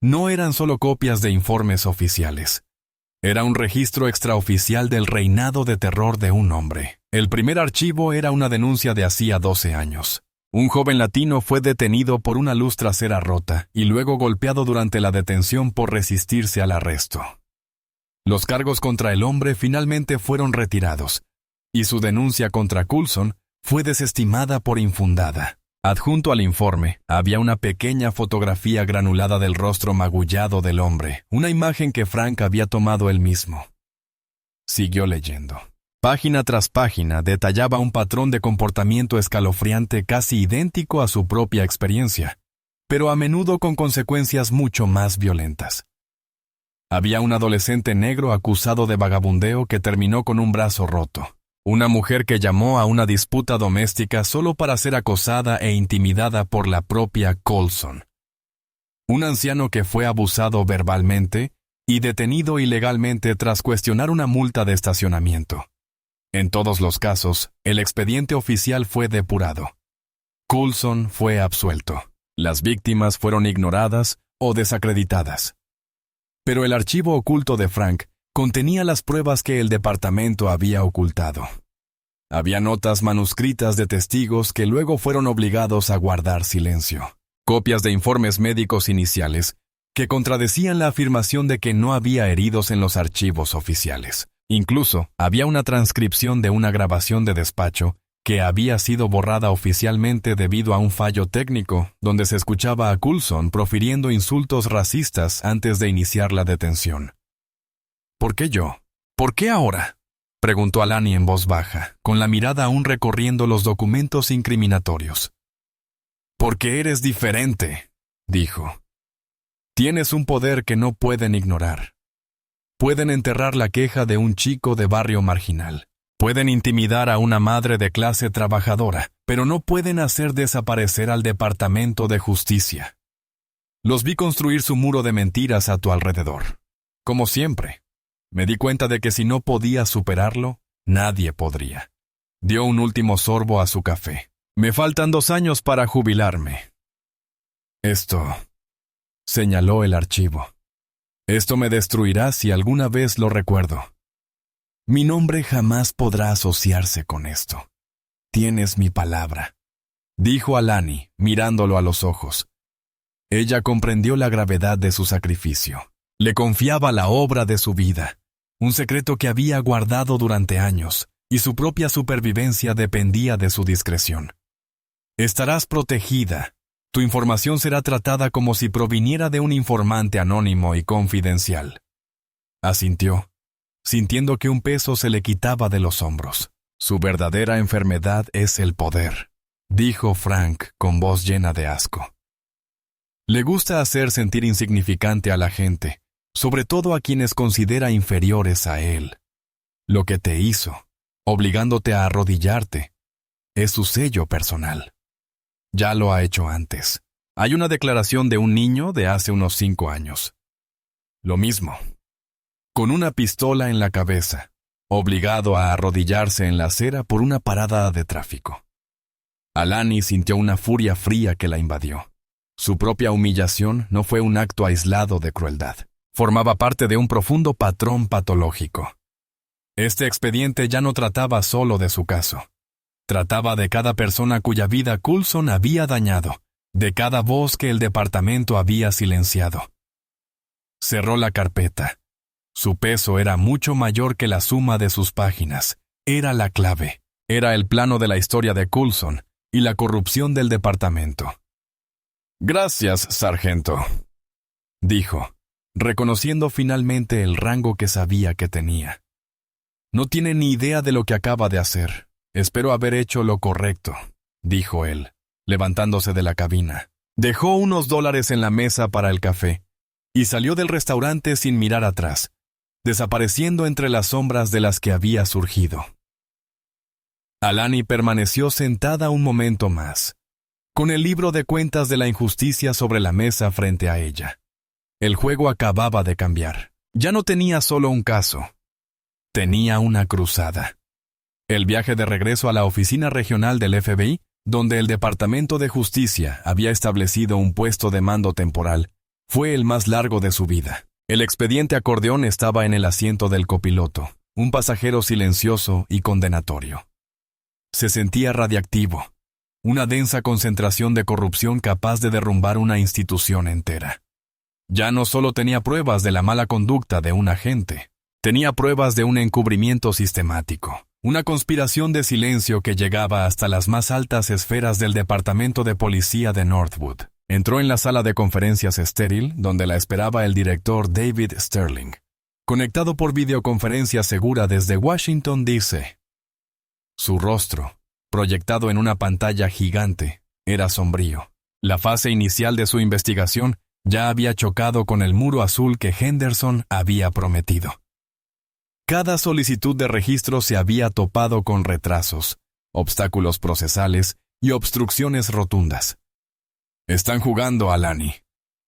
No eran solo copias de informes oficiales. Era un registro extraoficial del reinado de terror de un hombre. El primer archivo era una denuncia de hacía 12 años. Un joven latino fue detenido por una luz trasera rota y luego golpeado durante la detención por resistirse al arresto. Los cargos contra el hombre finalmente fueron retirados, y su denuncia contra Coulson fue desestimada por infundada. Adjunto al informe había una pequeña fotografía granulada del rostro magullado del hombre, una imagen que Frank había tomado él mismo. Siguió leyendo. Página tras página detallaba un patrón de comportamiento escalofriante casi idéntico a su propia experiencia, pero a menudo con consecuencias mucho más violentas. Había un adolescente negro acusado de vagabundeo que terminó con un brazo roto. Una mujer que llamó a una disputa doméstica solo para ser acosada e intimidada por la propia Coulson. Un anciano que fue abusado verbalmente y detenido ilegalmente tras cuestionar una multa de estacionamiento. En todos los casos, el expediente oficial fue depurado. Coulson fue absuelto. Las víctimas fueron ignoradas o desacreditadas. Pero el archivo oculto de Frank contenía las pruebas que el departamento había ocultado. Había notas manuscritas de testigos que luego fueron obligados a guardar silencio. Copias de informes médicos iniciales que contradecían la afirmación de que no había heridos en los archivos oficiales. Incluso había una transcripción de una grabación de despacho que había sido borrada oficialmente debido a un fallo técnico donde se escuchaba a Coulson profiriendo insultos racistas antes de iniciar la detención. ¿Por qué yo? ¿Por qué ahora?, preguntó Alani en voz baja, con la mirada aún recorriendo los documentos incriminatorios. Porque eres diferente, dijo. Tienes un poder que no pueden ignorar. Pueden enterrar la queja de un chico de barrio marginal. Pueden intimidar a una madre de clase trabajadora, pero no pueden hacer desaparecer al Departamento de Justicia. Los vi construir su muro de mentiras a tu alrededor. Como siempre. Me di cuenta de que si no podía superarlo, nadie podría. Dio un último sorbo a su café. Me faltan 2 años para jubilarme. Esto, señaló el archivo. Esto me destruirá si alguna vez lo recuerdo. Mi nombre jamás podrá asociarse con esto. Tienes mi palabra, dijo Alani, mirándolo a los ojos. Ella comprendió la gravedad de su sacrificio. Le confiaba la obra de su vida, un secreto que había guardado durante años, y su propia supervivencia dependía de su discreción. Estarás protegida. Tu información será tratada como si proviniera de un informante anónimo y confidencial. Asintió, sintiendo que un peso se le quitaba de los hombros. Su verdadera enfermedad es el poder, dijo Frank con voz llena de asco. Le gusta hacer sentir insignificante a la gente, sobre todo a quienes considera inferiores a él. Lo que te hizo, obligándote a arrodillarte, es su sello personal. Ya lo ha hecho antes. Hay una declaración de un niño de hace unos 5 años. Lo mismo. Con una pistola en la cabeza, obligado a arrodillarse en la acera por una parada de tráfico. Alani sintió una furia fría que la invadió. Su propia humillación no fue un acto aislado de crueldad. Formaba parte de un profundo patrón patológico. Este expediente ya no trataba solo de su caso. Trataba de cada persona cuya vida Coulson había dañado, de cada voz que el departamento había silenciado. Cerró la carpeta. Su peso era mucho mayor que la suma de sus páginas. Era la clave. Era el plano de la historia de Coulson y la corrupción del departamento. «Gracias, sargento», dijo, reconociendo finalmente el rango que sabía que tenía. «No tiene ni idea de lo que acaba de hacer. Espero haber hecho lo correcto», dijo él, levantándose de la cabina. Dejó unos $1 en la mesa para el café y salió del restaurante sin mirar atrás, desapareciendo entre las sombras de las que había surgido. Alani permaneció sentada un momento más, con el libro de cuentas de la injusticia sobre la mesa frente a ella. El juego acababa de cambiar. Ya no tenía solo un caso. Tenía una cruzada. El viaje de regreso a la oficina regional del FBI, donde el Departamento de Justicia había establecido un puesto de mando temporal, fue el más largo de su vida. El expediente acordeón estaba en el asiento del copiloto, un pasajero silencioso y condenatorio. Se sentía radiactivo, una densa concentración de corrupción capaz de derrumbar una institución entera. Ya no solo tenía pruebas de la mala conducta de un agente, tenía pruebas de un encubrimiento sistemático, una conspiración de silencio que llegaba hasta las más altas esferas del Departamento de Policía de Northwood. Entró en la sala de conferencias estéril, donde la esperaba el director David Sterling, conectado por videoconferencia segura desde Washington, D.C. Su rostro, proyectado en una pantalla gigante, era sombrío. La fase inicial de su investigación ya había chocado con el muro azul que Henderson había prometido. Cada solicitud de registro se había topado con retrasos, obstáculos procesales y obstrucciones rotundas. «Están jugando, Alani»,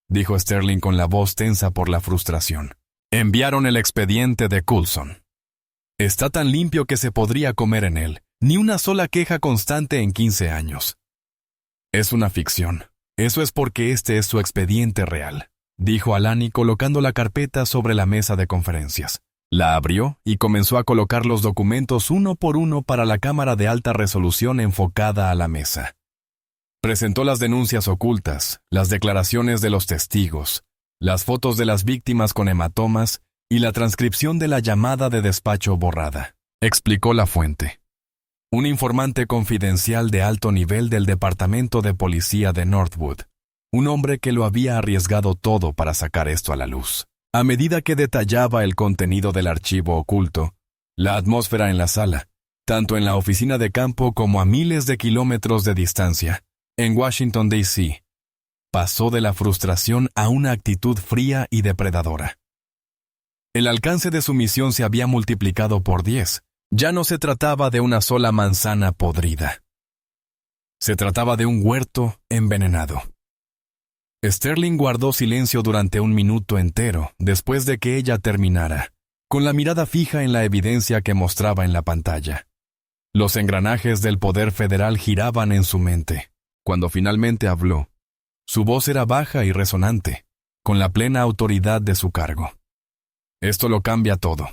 dijo Sterling con la voz tensa por la frustración. «Enviaron el expediente de Coulson. Está tan limpio que se podría comer en él. Ni una sola queja constante en 15 años. Es una ficción. Eso es porque este es su expediente real», dijo Alani colocando la carpeta sobre la mesa de conferencias. La abrió y comenzó a colocar los documentos uno por uno para la cámara de alta resolución enfocada a la mesa. Presentó las denuncias ocultas, las declaraciones de los testigos, las fotos de las víctimas con hematomas y la transcripción de la llamada de despacho borrada. Explicó la fuente. Un informante confidencial de alto nivel del Departamento de Policía de Northwood. Un hombre que lo había arriesgado todo para sacar esto a la luz. A medida que detallaba el contenido del archivo oculto, la atmósfera en la sala, tanto en la oficina de campo como a miles de kilómetros de distancia, en Washington, D.C., pasó de la frustración a una actitud fría y depredadora. El alcance de su misión se había multiplicado por 10. Ya no se trataba de una sola manzana podrida. Se trataba de un huerto envenenado. Sterling guardó silencio durante 1 minuto entero después de que ella terminara, con la mirada fija en la evidencia que mostraba en la pantalla. Los engranajes del poder federal giraban en su mente. Cuando finalmente habló, su voz era baja y resonante, con la plena autoridad de su cargo. Esto lo cambia todo.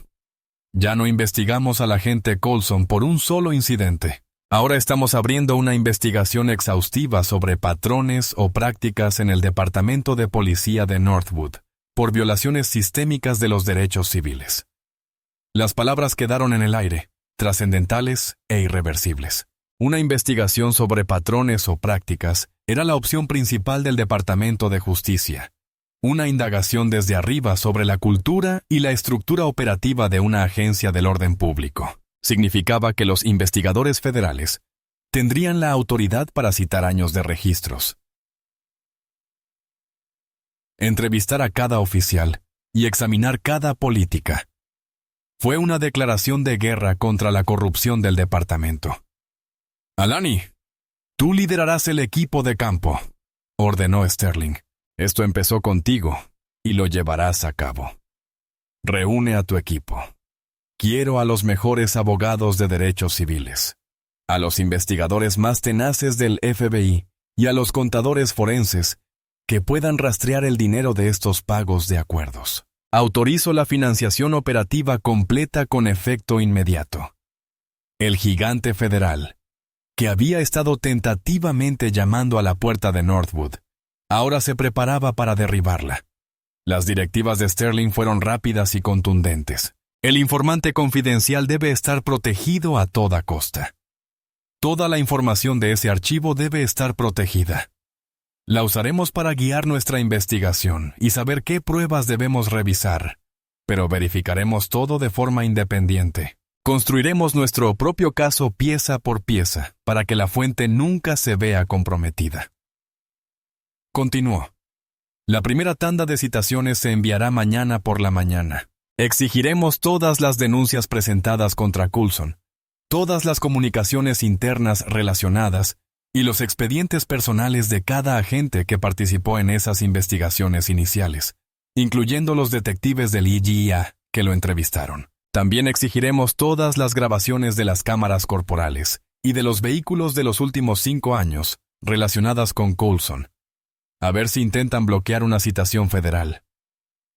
Ya no investigamos al agente Coulson por un solo incidente. Ahora estamos abriendo una investigación exhaustiva sobre patrones o prácticas en el Departamento de Policía de Northwood, por violaciones sistémicas de los derechos civiles. Las palabras quedaron en el aire, trascendentales e irreversibles. Una investigación sobre patrones o prácticas era la opción principal del Departamento de Justicia. Una indagación desde arriba sobre la cultura y la estructura operativa de una agencia del orden público. Significaba que los investigadores federales tendrían la autoridad para citar años de registros, entrevistar a cada oficial y examinar cada política. Fue una declaración de guerra contra la corrupción del departamento. «Alani, tú liderarás el equipo de campo», ordenó Sterling. «Esto empezó contigo y lo llevarás a cabo. Reúne a tu equipo. Quiero a los mejores abogados de derechos civiles, a los investigadores más tenaces del FBI y a los contadores forenses que puedan rastrear el dinero de estos pagos de acuerdos. Autorizo la financiación operativa completa con efecto inmediato». El gigante federal, que había estado tentativamente llamando a la puerta de Northwood, ahora se preparaba para derribarla. Las directivas de Sterling fueron rápidas y contundentes. El informante confidencial debe estar protegido a toda costa. Toda la información de ese archivo debe estar protegida. La usaremos para guiar nuestra investigación y saber qué pruebas debemos revisar, pero verificaremos todo de forma independiente. Construiremos nuestro propio caso pieza por pieza para que la fuente nunca se vea comprometida. Continuó. La primera tanda de citaciones se enviará mañana por la mañana. Exigiremos todas las denuncias presentadas contra Coulson, todas las comunicaciones internas relacionadas y los expedientes personales de cada agente que participó en esas investigaciones iniciales. incluyendo los detectives del IGA que lo entrevistaron. También exigiremos todas las grabaciones de las cámaras corporales y de los vehículos de los últimos 5 años relacionadas con Coulson. A ver si intentan bloquear una citación federal.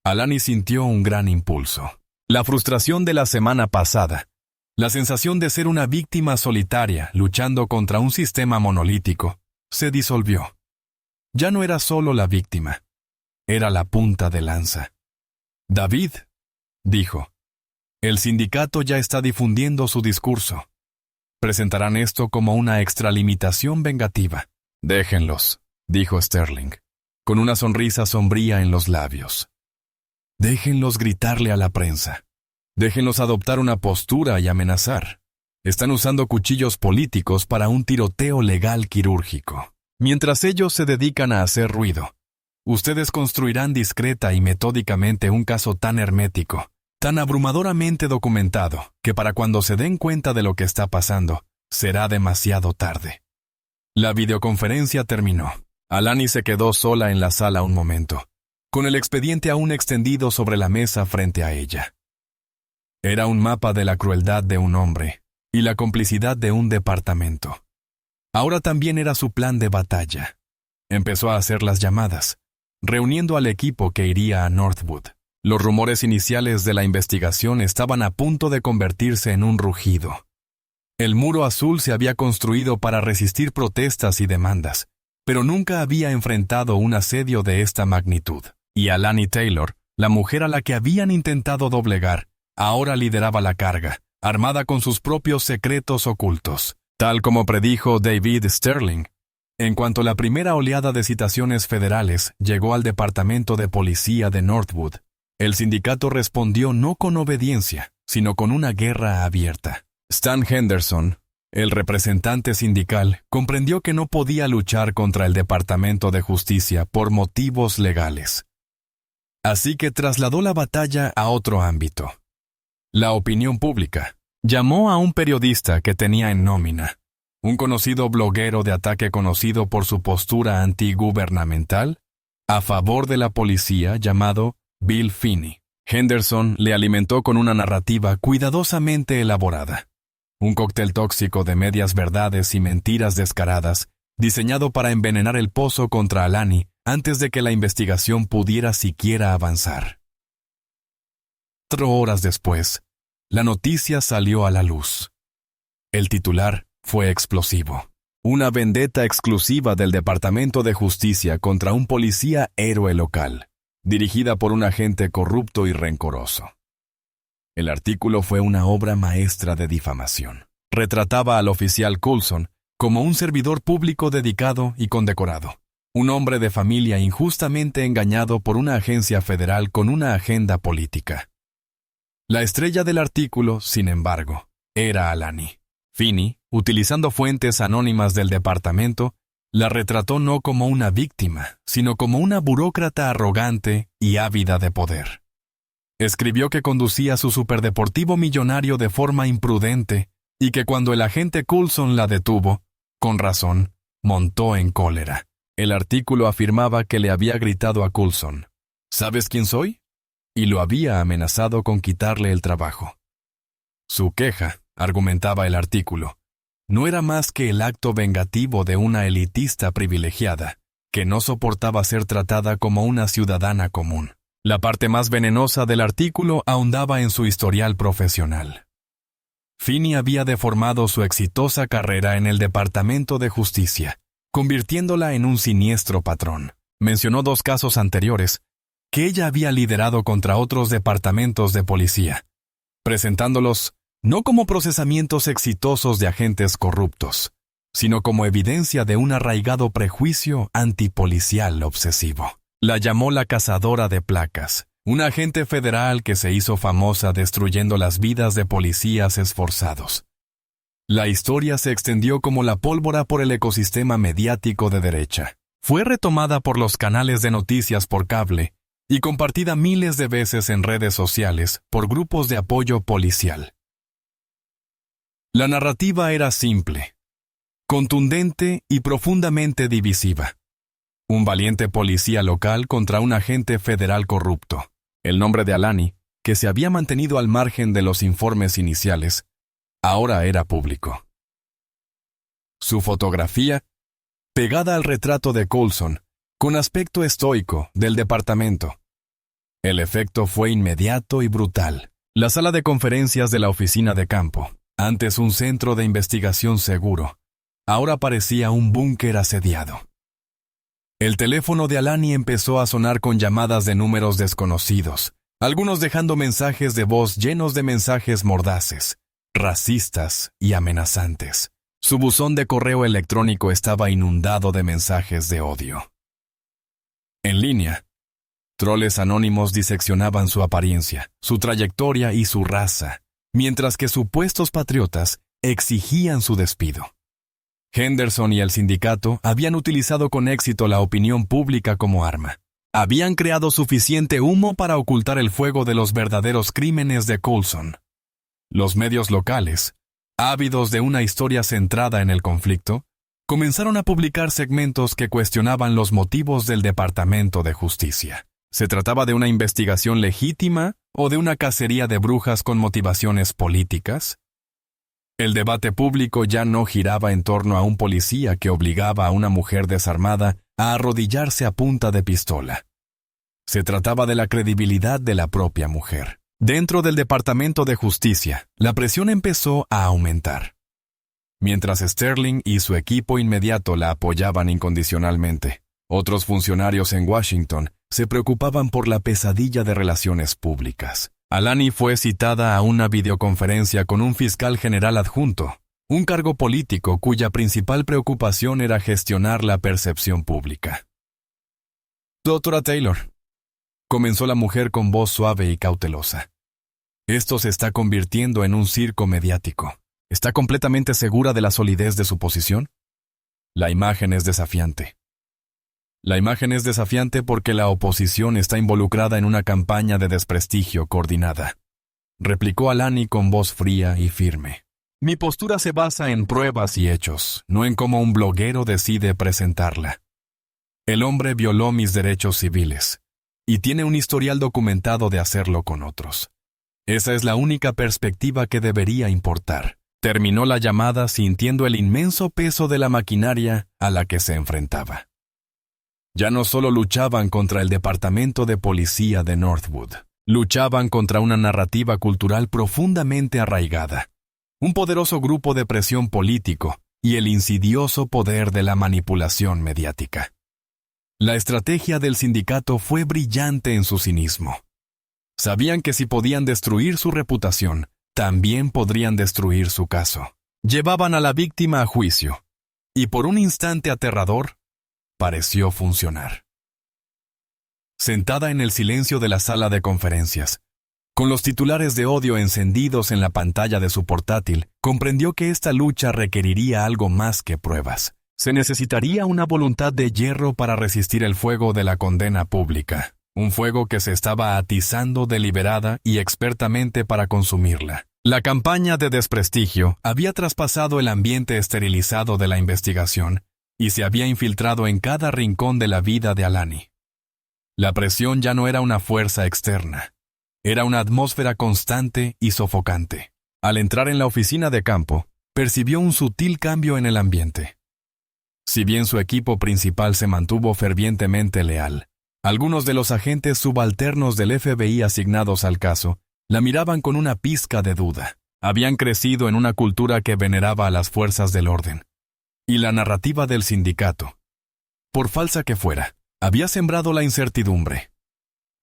Alani sintió un gran impulso. La frustración de la semana pasada, la sensación de ser una víctima solitaria luchando contra un sistema monolítico, se disolvió. Ya no era solo la víctima, era la punta de lanza. David, dijo, el sindicato ya está difundiendo su discurso. Presentarán esto como una extralimitación vengativa. Déjenlos, dijo Sterling, con una sonrisa sombría en los labios. Déjenlos gritarle a la prensa. Déjenlos adoptar una postura y amenazar. Están usando cuchillos políticos para un tiroteo legal quirúrgico. Mientras ellos se dedican a hacer ruido, ustedes construirán discreta y metódicamente un caso tan hermético, tan abrumadoramente documentado, que para cuando se den cuenta de lo que está pasando, será demasiado tarde. La videoconferencia terminó. Alani se quedó sola en la sala un momento, con el expediente aún extendido sobre la mesa frente a ella. Era un mapa de la crueldad de un hombre y la complicidad de un departamento. Ahora también era su plan de batalla. Empezó a hacer las llamadas, reuniendo al equipo que iría a Northwood. Los rumores iniciales de la investigación estaban a punto de convertirse en un rugido. El muro azul se había construido para resistir protestas y demandas, pero nunca había enfrentado un asedio de esta magnitud. Y Alani Taylor, la mujer a la que habían intentado doblegar, ahora lideraba la carga, armada con sus propios secretos ocultos. Tal como predijo David Sterling, en cuanto la primera oleada de citaciones federales llegó al Departamento de Policía de Northwood, el sindicato respondió no con obediencia, sino con una guerra abierta. Stan Henderson, el representante sindical, comprendió que no podía luchar contra el Departamento de Justicia por motivos legales. Así que trasladó la batalla a otro ámbito. La opinión pública. Llamó a un periodista que tenía en nómina, un conocido bloguero de ataque conocido por su postura antigubernamental, a favor de la policía llamado Bill Finney. Henderson le alimentó con una narrativa cuidadosamente elaborada. Un cóctel tóxico de medias verdades y mentiras descaradas, diseñado para envenenar el pozo contra Alani antes de que la investigación pudiera siquiera avanzar. 4 horas después, la noticia salió a la luz. El titular fue explosivo. Una vendetta exclusiva del Departamento de Justicia contra un policía héroe local, dirigida por un agente corrupto y rencoroso. El artículo fue una obra maestra de difamación. Retrataba al oficial Coulson como un servidor público dedicado y condecorado, un hombre de familia injustamente engañado por una agencia federal con una agenda política. La estrella del artículo, sin embargo, era Alani. Finney, utilizando fuentes anónimas del departamento, la retrató no como una víctima, sino como una burócrata arrogante y ávida de poder. Escribió que conducía su superdeportivo millonario de forma imprudente y que cuando el agente Coulson la detuvo, con razón, montó en cólera. El artículo afirmaba que le había gritado a Coulson, ¿sabes quién soy? Y lo había amenazado con quitarle el trabajo. Su queja, argumentaba el artículo, no era más que el acto vengativo de una elitista privilegiada, que no soportaba ser tratada como una ciudadana común. La parte más venenosa del artículo ahondaba en su historial profesional. Finney había deformado su exitosa carrera en el Departamento de Justicia, convirtiéndola en un siniestro patrón. Mencionó 2 casos anteriores que ella había liderado contra otros departamentos de policía, presentándolos no como procesamientos exitosos de agentes corruptos, sino como evidencia de un arraigado prejuicio antipolicial obsesivo. La llamó la cazadora de placas, una agente federal que se hizo famosa destruyendo las vidas de policías esforzados. La historia se extendió como la pólvora por el ecosistema mediático de derecha. Fue retomada por los canales de noticias por cable y compartida miles de veces en redes sociales por grupos de apoyo policial. La narrativa era simple, contundente y profundamente divisiva. Un valiente policía local contra un agente federal corrupto. El nombre de Alani, que se había mantenido al margen de los informes iniciales, ahora era público. Su fotografía, pegada al retrato de Coulson, con aspecto estoico, del departamento. El efecto fue inmediato y brutal. La sala de conferencias de la oficina de campo, antes un centro de investigación seguro, ahora parecía un búnker asediado. El teléfono de Alani empezó a sonar con llamadas de números desconocidos, algunos dejando mensajes de voz llenos de mensajes mordaces, racistas y amenazantes. Su buzón de correo electrónico estaba inundado de mensajes de odio. En línea, troles anónimos diseccionaban su apariencia, su trayectoria y su raza, mientras que supuestos patriotas exigían su despido. Henderson y el sindicato habían utilizado con éxito la opinión pública como arma. Habían creado suficiente humo para ocultar el fuego de los verdaderos crímenes de Coulson. Los medios locales, ávidos de una historia centrada en el conflicto, comenzaron a publicar segmentos que cuestionaban los motivos del Departamento de Justicia. ¿Se trataba de una investigación legítima o de una cacería de brujas con motivaciones políticas? El debate público ya no giraba en torno a un policía que obligaba a una mujer desarmada a arrodillarse a punta de pistola. Se trataba de la credibilidad de la propia mujer. Dentro del Departamento de Justicia, la presión empezó a aumentar. Mientras Sterling y su equipo inmediato la apoyaban incondicionalmente, otros funcionarios en Washington se preocupaban por la pesadilla de relaciones públicas. Alani fue citada a una videoconferencia con un fiscal general adjunto, un cargo político cuya principal preocupación era gestionar la percepción pública. «Doctora Taylor», comenzó la mujer con voz suave y cautelosa. «Esto se está convirtiendo en un circo mediático. ¿Está completamente segura de la solidez de su posición?» La imagen es desafiante. La imagen es desafiante porque la oposición está involucrada en una campaña de desprestigio coordinada, replicó Alani con voz fría y firme. Mi postura se basa en pruebas y hechos, no en cómo un bloguero decide presentarla. El hombre violó mis derechos civiles, y tiene un historial documentado de hacerlo con otros. Esa es la única perspectiva que debería importar. Terminó la llamada sintiendo el inmenso peso de la maquinaria a la que se enfrentaba. Ya no solo luchaban contra el Departamento de Policía de Northwood, luchaban contra una narrativa cultural profundamente arraigada, un poderoso grupo de presión político y el insidioso poder de la manipulación mediática. La estrategia del sindicato fue brillante en su cinismo. Sabían que si podían destruir su reputación, también podrían destruir su caso. Llevaban a la víctima a juicio, y por un instante aterrador, pareció funcionar. Sentada en el silencio de la sala de conferencias, con los titulares de odio encendidos en la pantalla de su portátil, comprendió que esta lucha requeriría algo más que pruebas. Se necesitaría una voluntad de hierro para resistir el fuego de la condena pública, un fuego que se estaba atizando deliberada y expertamente para consumirla. La campaña de desprestigio había traspasado el ambiente esterilizado de la investigación y se había infiltrado en cada rincón de la vida de Alani. La presión ya no era una fuerza externa, era una atmósfera constante y sofocante. Al entrar en la oficina de campo, percibió un sutil cambio en el ambiente. Si bien su equipo principal se mantuvo fervientemente leal, algunos de los agentes subalternos del FBI asignados al caso la miraban con una pizca de duda. Habían crecido en una cultura que veneraba a las fuerzas del orden. Y la narrativa del sindicato, por falsa que fuera, había sembrado la incertidumbre.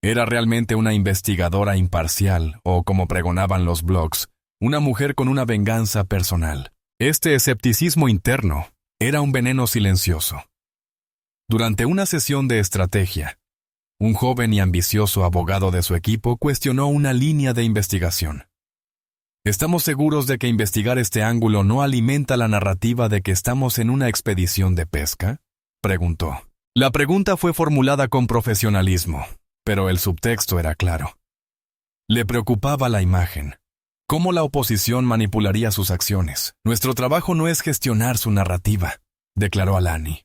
¿Era realmente una investigadora imparcial o, como pregonaban los blogs, una mujer con una venganza personal? Este escepticismo interno era un veneno silencioso. Durante una sesión de estrategia, un joven y ambicioso abogado de su equipo cuestionó una línea de investigación. ¿Estamos seguros de que investigar este ángulo no alimenta la narrativa de que estamos en una expedición de pesca?, preguntó. La pregunta fue formulada con profesionalismo, pero el subtexto era claro. Le preocupaba la imagen. ¿Cómo la oposición manipularía sus acciones? Nuestro trabajo no es gestionar su narrativa, declaró Alani.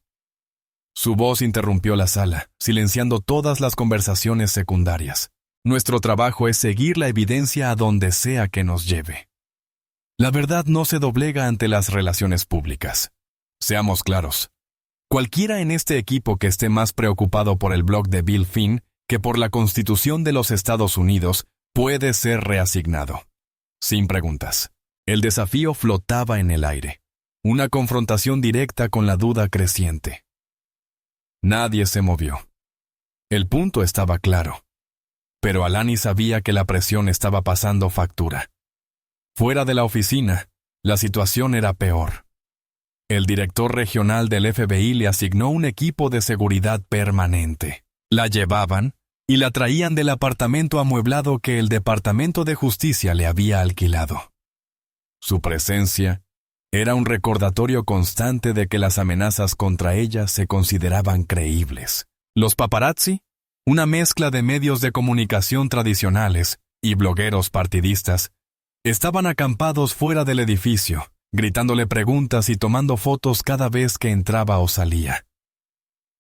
Su voz interrumpió la sala, silenciando todas las conversaciones secundarias. Nuestro trabajo es seguir la evidencia a donde sea que nos lleve. La verdad no se doblega ante las relaciones públicas. Seamos claros. Cualquiera en este equipo que esté más preocupado por el blog de Bill Finn que por la Constitución de los Estados Unidos puede ser reasignado. Sin preguntas. El desafío flotaba en el aire. Una confrontación directa con la duda creciente. Nadie se movió. El punto estaba claro. Pero Alani sabía que la presión estaba pasando factura. Fuera de la oficina, la situación era peor. El director regional del FBI le asignó un equipo de seguridad permanente. La llevaban y la traían del apartamento amueblado que el Departamento de Justicia le había alquilado. Su presencia era un recordatorio constante de que las amenazas contra ella se consideraban creíbles. Los paparazzi, una mezcla de medios de comunicación tradicionales y blogueros partidistas, estaban acampados fuera del edificio, gritándole preguntas y tomando fotos cada vez que entraba o salía.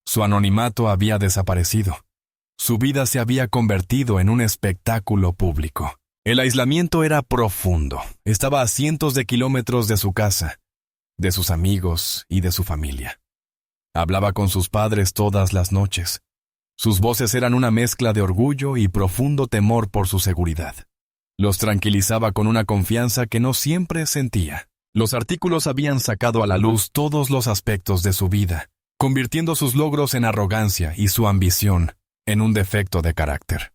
Su anonimato había desaparecido. Su vida se había convertido en un espectáculo público. El aislamiento era profundo. Estaba a cientos de kilómetros de su casa, de sus amigos y de su familia. Hablaba con sus padres todas las noches. Sus voces eran una mezcla de orgullo y profundo temor por su seguridad. Los tranquilizaba con una confianza que no siempre sentía. Los artículos habían sacado a la luz todos los aspectos de su vida, convirtiendo sus logros en arrogancia y su ambición en un defecto de carácter.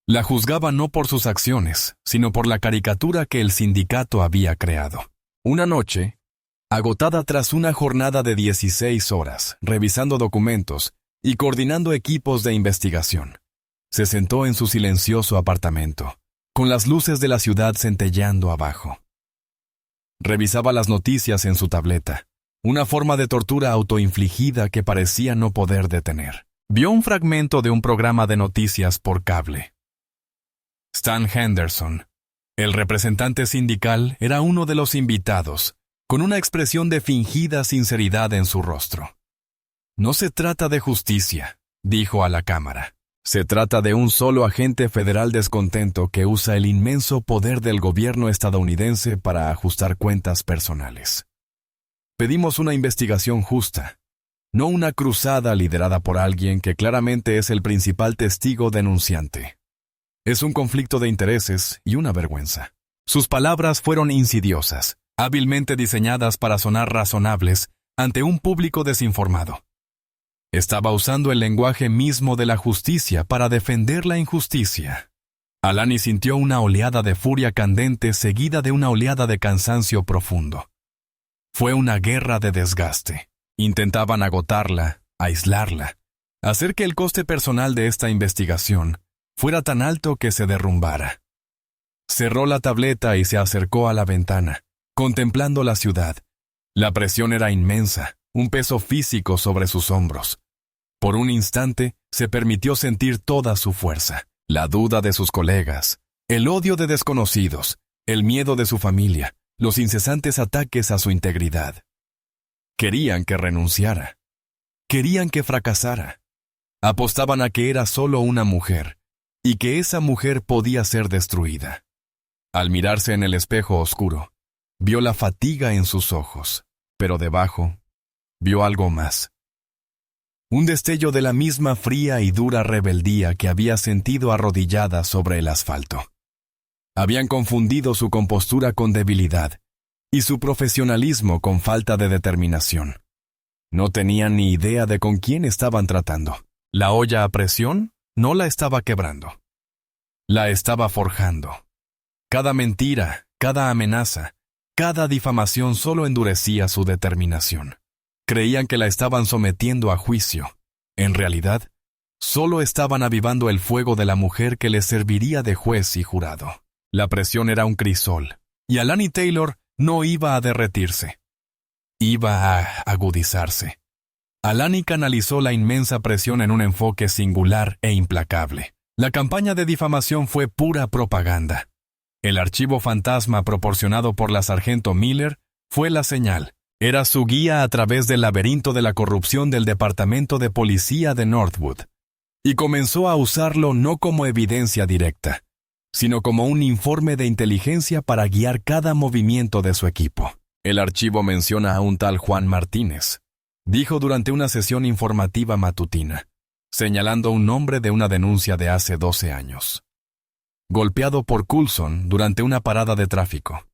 La juzgaba no por sus acciones, sino por la caricatura que el sindicato había creado. Una noche, agotada tras una jornada de 16 horas, revisando documentos y coordinando equipos de investigación, se sentó en su silencioso apartamento, con las luces de la ciudad centelleando abajo. Revisaba las noticias en su tableta, una forma de tortura autoinfligida que parecía no poder detener. Vio un fragmento de un programa de noticias por cable. Stan Henderson, el representante sindical, era uno de los invitados, con una expresión de fingida sinceridad en su rostro. «No se trata de justicia», dijo a la cámara. «Se trata de un solo agente federal descontento que usa el inmenso poder del gobierno estadounidense para ajustar cuentas personales. Pedimos una investigación justa, no una cruzada liderada por alguien que claramente es el principal testigo denunciante. Es un conflicto de intereses y una vergüenza». Sus palabras fueron insidiosas, hábilmente diseñadas para sonar razonables ante un público desinformado. Estaba usando el lenguaje mismo de la justicia para defender la injusticia. Alani sintió una oleada de furia candente seguida de una oleada de cansancio profundo. Fue una guerra de desgaste. Intentaban agotarla, aislarla, hacer que el coste personal de esta investigación fuera tan alto que se derrumbara. Cerró la tableta y se acercó a la ventana, contemplando la ciudad. La presión era inmensa, un peso físico sobre sus hombros. Por un instante se permitió sentir toda su fuerza, la duda de sus colegas, el odio de desconocidos, el miedo de su familia, los incesantes ataques a su integridad. Querían que renunciara. Querían que fracasara. Apostaban a que era solo una mujer, y que esa mujer podía ser destruida. Al mirarse en el espejo oscuro, vio la fatiga en sus ojos, pero debajo vio algo más. Un destello de la misma fría y dura rebeldía que había sentido arrodillada sobre el asfalto. Habían confundido su compostura con debilidad y su profesionalismo con falta de determinación. No tenían ni idea de con quién estaban tratando. La olla a presión no la estaba quebrando. La estaba forjando. Cada mentira, cada amenaza, cada difamación solo endurecía su determinación. Creían que la estaban sometiendo a juicio. En realidad, solo estaban avivando el fuego de la mujer que les serviría de juez y jurado. La presión era un crisol, y Alani Taylor no iba a derretirse. Iba a agudizarse. Alani canalizó la inmensa presión en un enfoque singular e implacable. La campaña de difamación fue pura propaganda. El archivo fantasma proporcionado por la sargento Miller fue la señal, Era su guía a través del laberinto de la corrupción del Departamento de Policía de Northwood, y comenzó a usarlo no como evidencia directa, sino como un informe de inteligencia para guiar cada movimiento de su equipo. El archivo menciona a un tal Juan Martínez, dijo durante una sesión informativa matutina, señalando un nombre de una denuncia de hace 12 años. Golpeado por Coulson durante una parada de tráfico.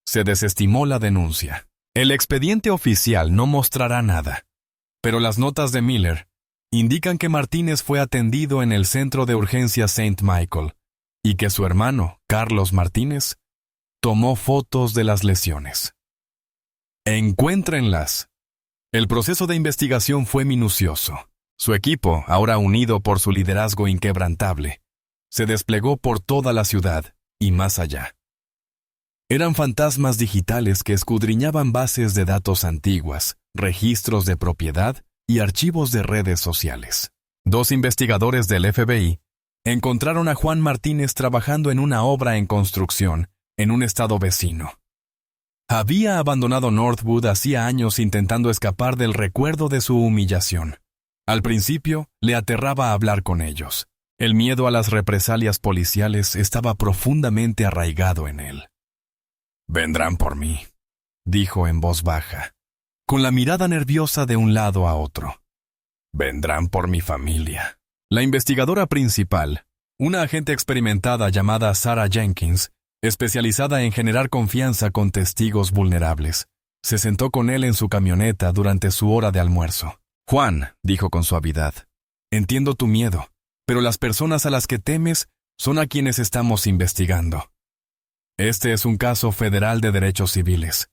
Se desestimó la denuncia. El expediente oficial no mostrará nada, pero las notas de Miller indican que Martínez fue atendido en el centro de urgencias St. Michael y que su hermano, Carlos Martínez, tomó fotos de las lesiones. Encuéntrenlas. El proceso de investigación fue minucioso. Su equipo, ahora unido por su liderazgo inquebrantable, se desplegó por toda la ciudad y más allá. Eran fantasmas digitales que escudriñaban bases de datos antiguas, registros de propiedad y archivos de redes sociales. 2 investigadores del FBI encontraron a Juan Martínez trabajando en una obra en construcción en un estado vecino. Había abandonado Northwood hacía años intentando escapar del recuerdo de su humillación. Al principio, le aterraba hablar con ellos. El miedo a las represalias policiales estaba profundamente arraigado en él. «Vendrán por mí», dijo en voz baja, con la mirada nerviosa de un lado a otro. «Vendrán por mi familia». La investigadora principal, una agente experimentada llamada Sarah Jenkins, especializada en generar confianza con testigos vulnerables, se sentó con él en su camioneta durante su hora de almuerzo. «Juan», dijo con suavidad, «entiendo tu miedo, pero las personas a las que temes son a quienes estamos investigando. Este es un caso federal de derechos civiles.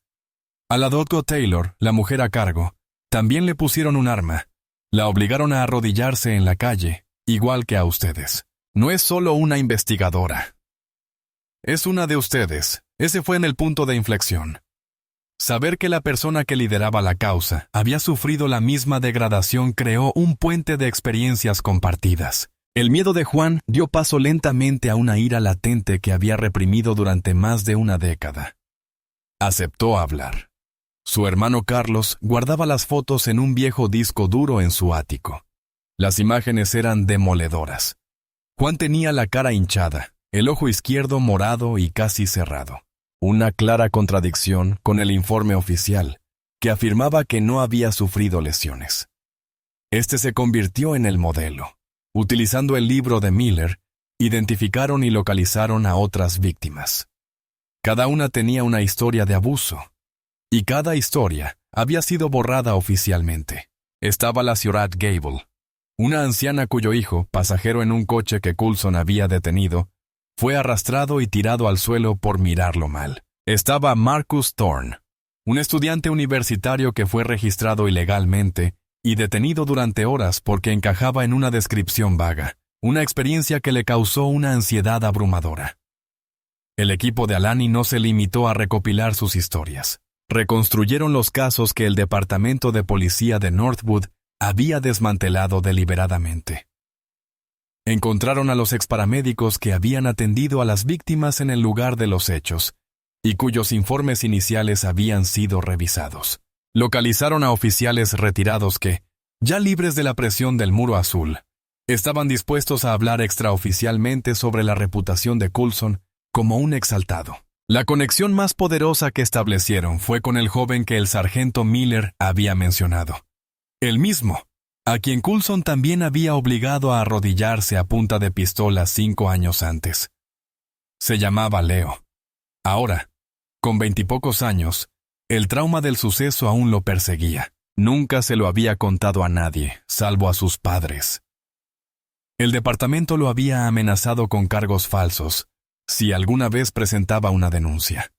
A la Dotco Taylor, la mujer a cargo, también le pusieron un arma. La obligaron a arrodillarse en la calle, igual que a ustedes. No es solo una investigadora. Es una de ustedes. Ese fue en el punto de inflexión. Saber que la persona que lideraba la causa había sufrido la misma degradación creó un puente de experiencias compartidas. El miedo de Juan dio paso lentamente a una ira latente que había reprimido durante más de una década. Aceptó hablar. Su hermano Carlos guardaba las fotos en un viejo disco duro en su ático. Las imágenes eran demoledoras. Juan tenía la cara hinchada, el ojo izquierdo morado y casi cerrado. Una clara contradicción con el informe oficial, que afirmaba que no había sufrido lesiones. Este se convirtió en el modelo. Utilizando el libro de Miller, identificaron y localizaron a otras víctimas. Cada una tenía una historia de abuso, y cada historia había sido borrada oficialmente. Estaba la Ciudad Gable, una anciana cuyo hijo, pasajero en un coche que Coulson había detenido, fue arrastrado y tirado al suelo por mirarlo mal. Estaba Marcus Thorne, un estudiante universitario que fue registrado ilegalmente y detenido durante horas porque encajaba en una descripción vaga, una experiencia que le causó una ansiedad abrumadora. El equipo de Alani no se limitó a recopilar sus historias. Reconstruyeron los casos que el Departamento de Policía de Northwood había desmantelado deliberadamente. Encontraron a los exparamédicos que habían atendido a las víctimas en el lugar de los hechos y cuyos informes iniciales habían sido revisados. Localizaron a oficiales retirados que, ya libres de la presión del muro azul, estaban dispuestos a hablar extraoficialmente sobre la reputación de Coulson como un exaltado. La conexión más poderosa que establecieron fue con el joven que el sargento Miller había mencionado. El mismo, a quien Coulson también había obligado a arrodillarse a punta de pistola 5 años antes. Se llamaba Leo. Ahora, con 20 y pocos años, el trauma del suceso aún lo perseguía. Nunca se lo había contado a nadie, salvo a sus padres. El departamento lo había amenazado con cargos falsos, si alguna vez presentaba una denuncia.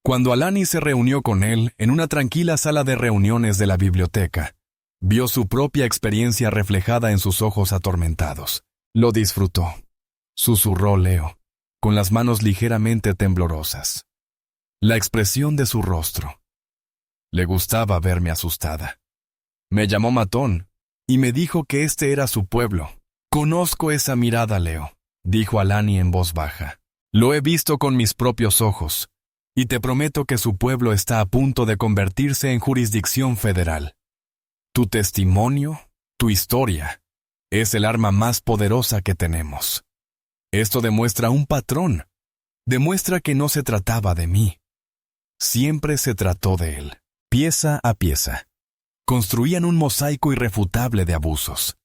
Cuando Alani se reunió con él en una tranquila sala de reuniones de la biblioteca, vio su propia experiencia reflejada en sus ojos atormentados. Lo disfrutó, susurró Leo, con las manos ligeramente temblorosas. La expresión de su rostro. Le gustaba verme asustada. Me llamó matón y me dijo que este era su pueblo. Conozco esa mirada, Leo, dijo Alani en voz baja. Lo he visto con mis propios ojos, y te prometo que su pueblo está a punto de convertirse en jurisdicción federal. Tu testimonio, tu historia, es el arma más poderosa que tenemos. Esto demuestra un patrón. Demuestra que no se trataba de mí. Siempre se trató de él, pieza a pieza. Construían un mosaico irrefutable de abusos.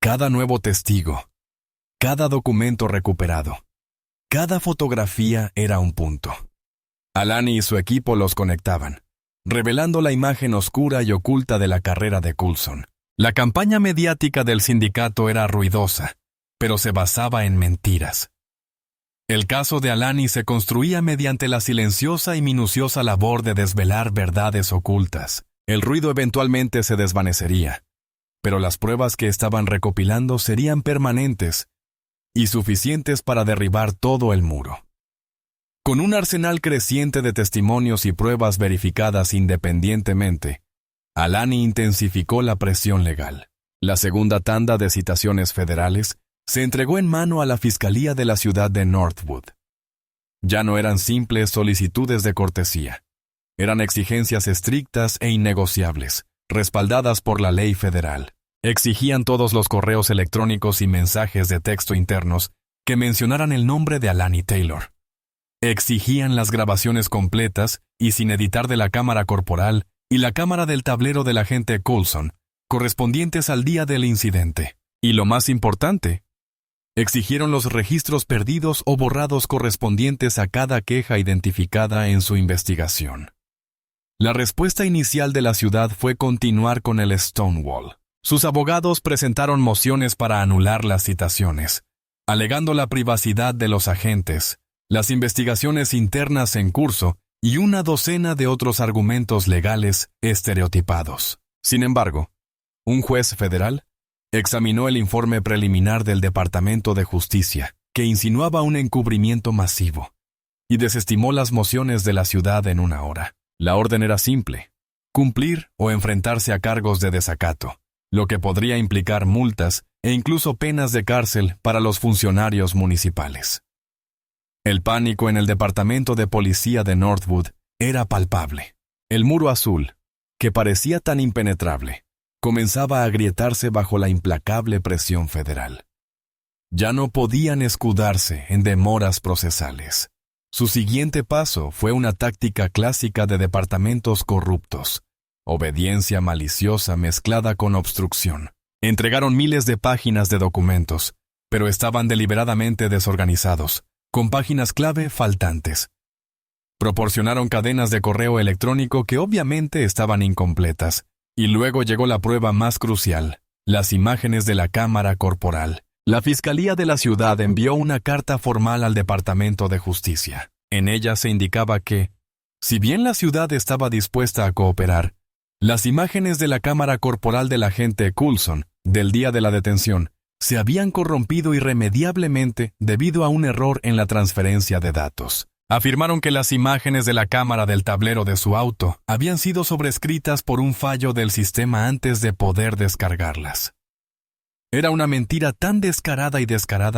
Cada nuevo testigo, cada documento recuperado, cada fotografía era un punto. Alani y su equipo los conectaban, revelando la imagen oscura y oculta de la carrera de Coulson. La campaña mediática del sindicato era ruidosa, pero se basaba en mentiras. El caso de Alani se construía mediante la silenciosa y minuciosa labor de desvelar verdades ocultas. El ruido eventualmente se desvanecería, pero las pruebas que estaban recopilando serían permanentes y suficientes para derribar todo el muro. Con un arsenal creciente de testimonios y pruebas verificadas independientemente, Alani intensificó la presión legal. La segunda tanda de citaciones federales se entregó en mano a la Fiscalía de la ciudad de Northwood. Ya no eran simples solicitudes de cortesía. Eran exigencias estrictas e innegociables, respaldadas por la ley federal. Exigían todos los correos electrónicos y mensajes de texto internos que mencionaran el nombre de Alani Taylor. Exigían las grabaciones completas y sin editar de la cámara corporal y la cámara del tablero del agente Coulson, correspondientes al día del incidente. Y lo más importante, exigieron los registros perdidos o borrados correspondientes a cada queja identificada en su investigación. La respuesta inicial de la ciudad fue continuar con el Stonewall. Sus abogados presentaron mociones para anular las citaciones, alegando la privacidad de los agentes, las investigaciones internas en curso y una docena de otros argumentos legales estereotipados. Sin embargo, un juez federal examinó el informe preliminar del Departamento de Justicia, que insinuaba un encubrimiento masivo, y desestimó las mociones de la ciudad en una hora. La orden era simple: cumplir o enfrentarse a cargos de desacato, lo que podría implicar multas e incluso penas de cárcel para los funcionarios municipales. El pánico en el departamento de policía de Northwood era palpable. El muro azul, que parecía tan impenetrable, comenzaba a agrietarse bajo la implacable presión federal. Ya no podían escudarse en demoras procesales. Su siguiente paso fue una táctica clásica de departamentos corruptos: obediencia maliciosa mezclada con obstrucción. Entregaron miles de páginas de documentos, pero estaban deliberadamente desorganizados, con páginas clave faltantes. Proporcionaron cadenas de correo electrónico que obviamente estaban incompletas, y luego llegó la prueba más crucial: las imágenes de la cámara corporal. La Fiscalía de la ciudad envió una carta formal al Departamento de Justicia. En ella se indicaba que, si bien la ciudad estaba dispuesta a cooperar, las imágenes de la cámara corporal del agente Coulson, del día de la detención, se habían corrompido irremediablemente debido a un error en la transferencia de datos. Afirmaron que las imágenes de la cámara del tablero de su auto habían sido sobrescritas por un fallo del sistema antes de poder descargarlas. Era una mentira tan descarada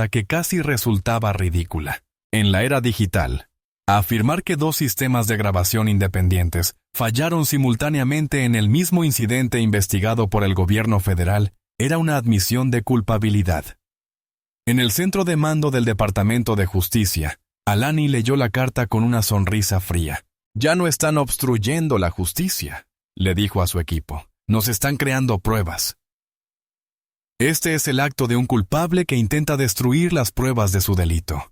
que casi resultaba ridícula. En la era digital, afirmar que dos sistemas de grabación independientes fallaron simultáneamente en el mismo incidente investigado por el gobierno federal era una admisión de culpabilidad. En el centro de mando del Departamento de Justicia, Alani leyó la carta con una sonrisa fría. «Ya no están obstruyendo la justicia», le dijo a su equipo. «Nos están creando pruebas. Este es el acto de un culpable que intenta destruir las pruebas de su delito».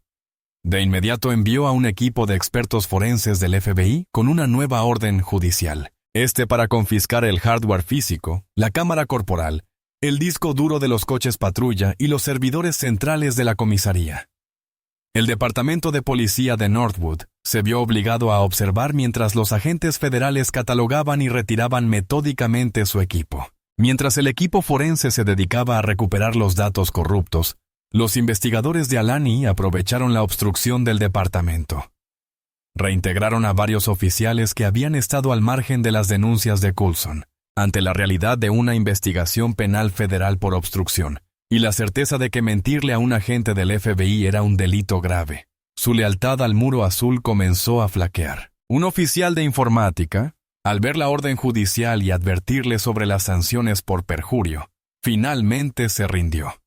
De inmediato envió a un equipo de expertos forenses del FBI con una nueva orden judicial. Para confiscar el hardware físico, la cámara corporal, el disco duro de los coches patrulla y los servidores centrales de la comisaría. El Departamento de Policía de Northwood se vio obligado a observar mientras los agentes federales catalogaban y retiraban metódicamente su equipo. Mientras el equipo forense se dedicaba a recuperar los datos corruptos, los investigadores de Alani aprovecharon la obstrucción del departamento. Reintegraron a varios oficiales que habían estado al margen de las denuncias de Coulson, ante la realidad de una investigación penal federal por obstrucción, y la certeza de que mentirle a un agente del FBI era un delito grave. Su lealtad al muro azul comenzó a flaquear. Un oficial de informática, al ver la orden judicial y advertirle sobre las sanciones por perjurio, finalmente se rindió.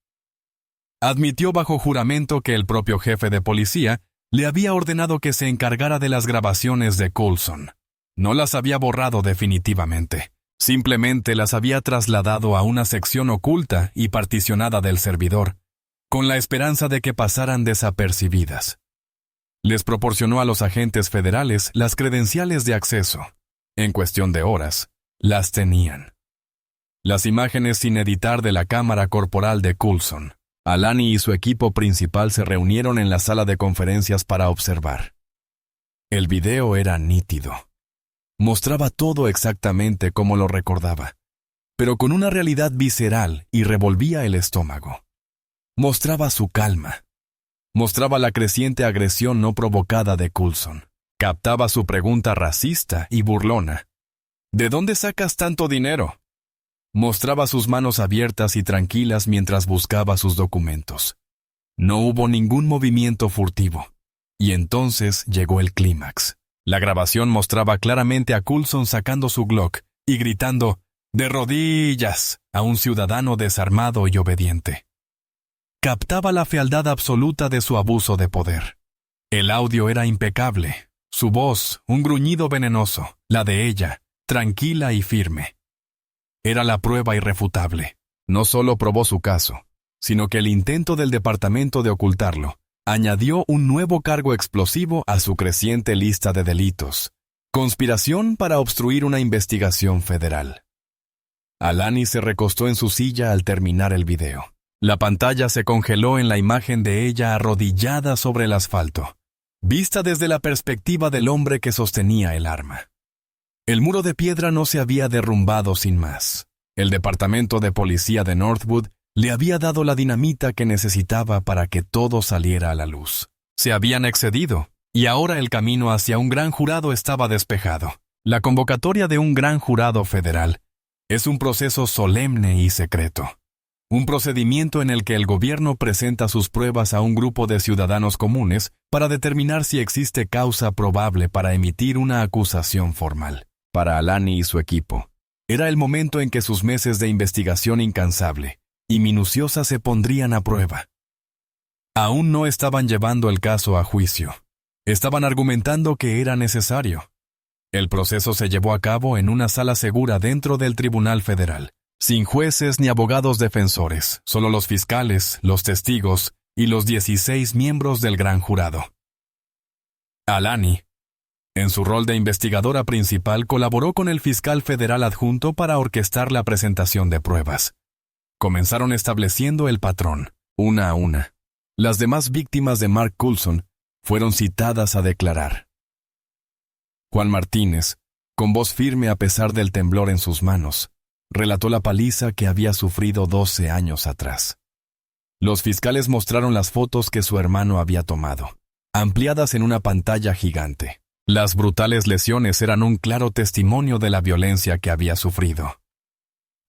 Admitió bajo juramento que el propio jefe de policía le había ordenado que se encargara de las grabaciones de Coulson. No las había borrado definitivamente. Simplemente las había trasladado a una sección oculta y particionada del servidor, con la esperanza de que pasaran desapercibidas. Les proporcionó a los agentes federales las credenciales de acceso. En cuestión de horas, las tenían. Las imágenes sin editar de la cámara corporal de Coulson. Alani y su equipo principal se reunieron en la sala de conferencias para observar. El video era nítido. Mostraba todo exactamente como lo recordaba, pero con una realidad visceral y revolvía el estómago. Mostraba su calma. Mostraba la creciente agresión no provocada de Coulson. Captaba su pregunta racista y burlona. ¿De dónde sacas tanto dinero? Mostraba sus manos abiertas y tranquilas mientras buscaba sus documentos. No hubo ningún movimiento furtivo. Y entonces llegó el clímax. La grabación mostraba claramente a Coulson sacando su Glock y gritando «¡De rodillas!» a un ciudadano desarmado y obediente. Captaba la fealdad absoluta de su abuso de poder. El audio era impecable. Su voz, un gruñido venenoso. La de ella, tranquila y firme. Era la prueba irrefutable. No solo probó su caso, sino que el intento del departamento de ocultarlo añadió un nuevo cargo explosivo a su creciente lista de delitos: conspiración para obstruir una investigación federal. Alani se recostó en su silla al terminar el video. La pantalla se congeló en la imagen de ella arrodillada sobre el asfalto, vista desde la perspectiva del hombre que sostenía el arma. El muro de piedra no se había derrumbado sin más. El departamento de policía de Northwood le había dado la dinamita que necesitaba para que todo saliera a la luz. Se habían excedido, y ahora el camino hacia un gran jurado estaba despejado. La convocatoria de un gran jurado federal es un proceso solemne y secreto. Un procedimiento en el que el gobierno presenta sus pruebas a un grupo de ciudadanos comunes para determinar si existe causa probable para emitir una acusación formal. Para Alani y su equipo, era el momento en que sus meses de investigación incansable y minuciosa se pondrían a prueba. Aún no estaban llevando el caso a juicio. Estaban argumentando que era necesario. El proceso se llevó a cabo en una sala segura dentro del Tribunal Federal, sin jueces ni abogados defensores, solo los fiscales, los testigos y los 16 miembros del gran jurado. Alani, en su rol de investigadora principal, colaboró con el fiscal federal adjunto para orquestar la presentación de pruebas. Comenzaron estableciendo el patrón, una a una. Las demás víctimas de Mark Coulson fueron citadas a declarar. Juan Martínez, con voz firme a pesar del temblor en sus manos, relató la paliza que había sufrido 12 años atrás. Los fiscales mostraron las fotos que su hermano había tomado, ampliadas en una pantalla gigante. Las brutales lesiones eran un claro testimonio de la violencia que había sufrido.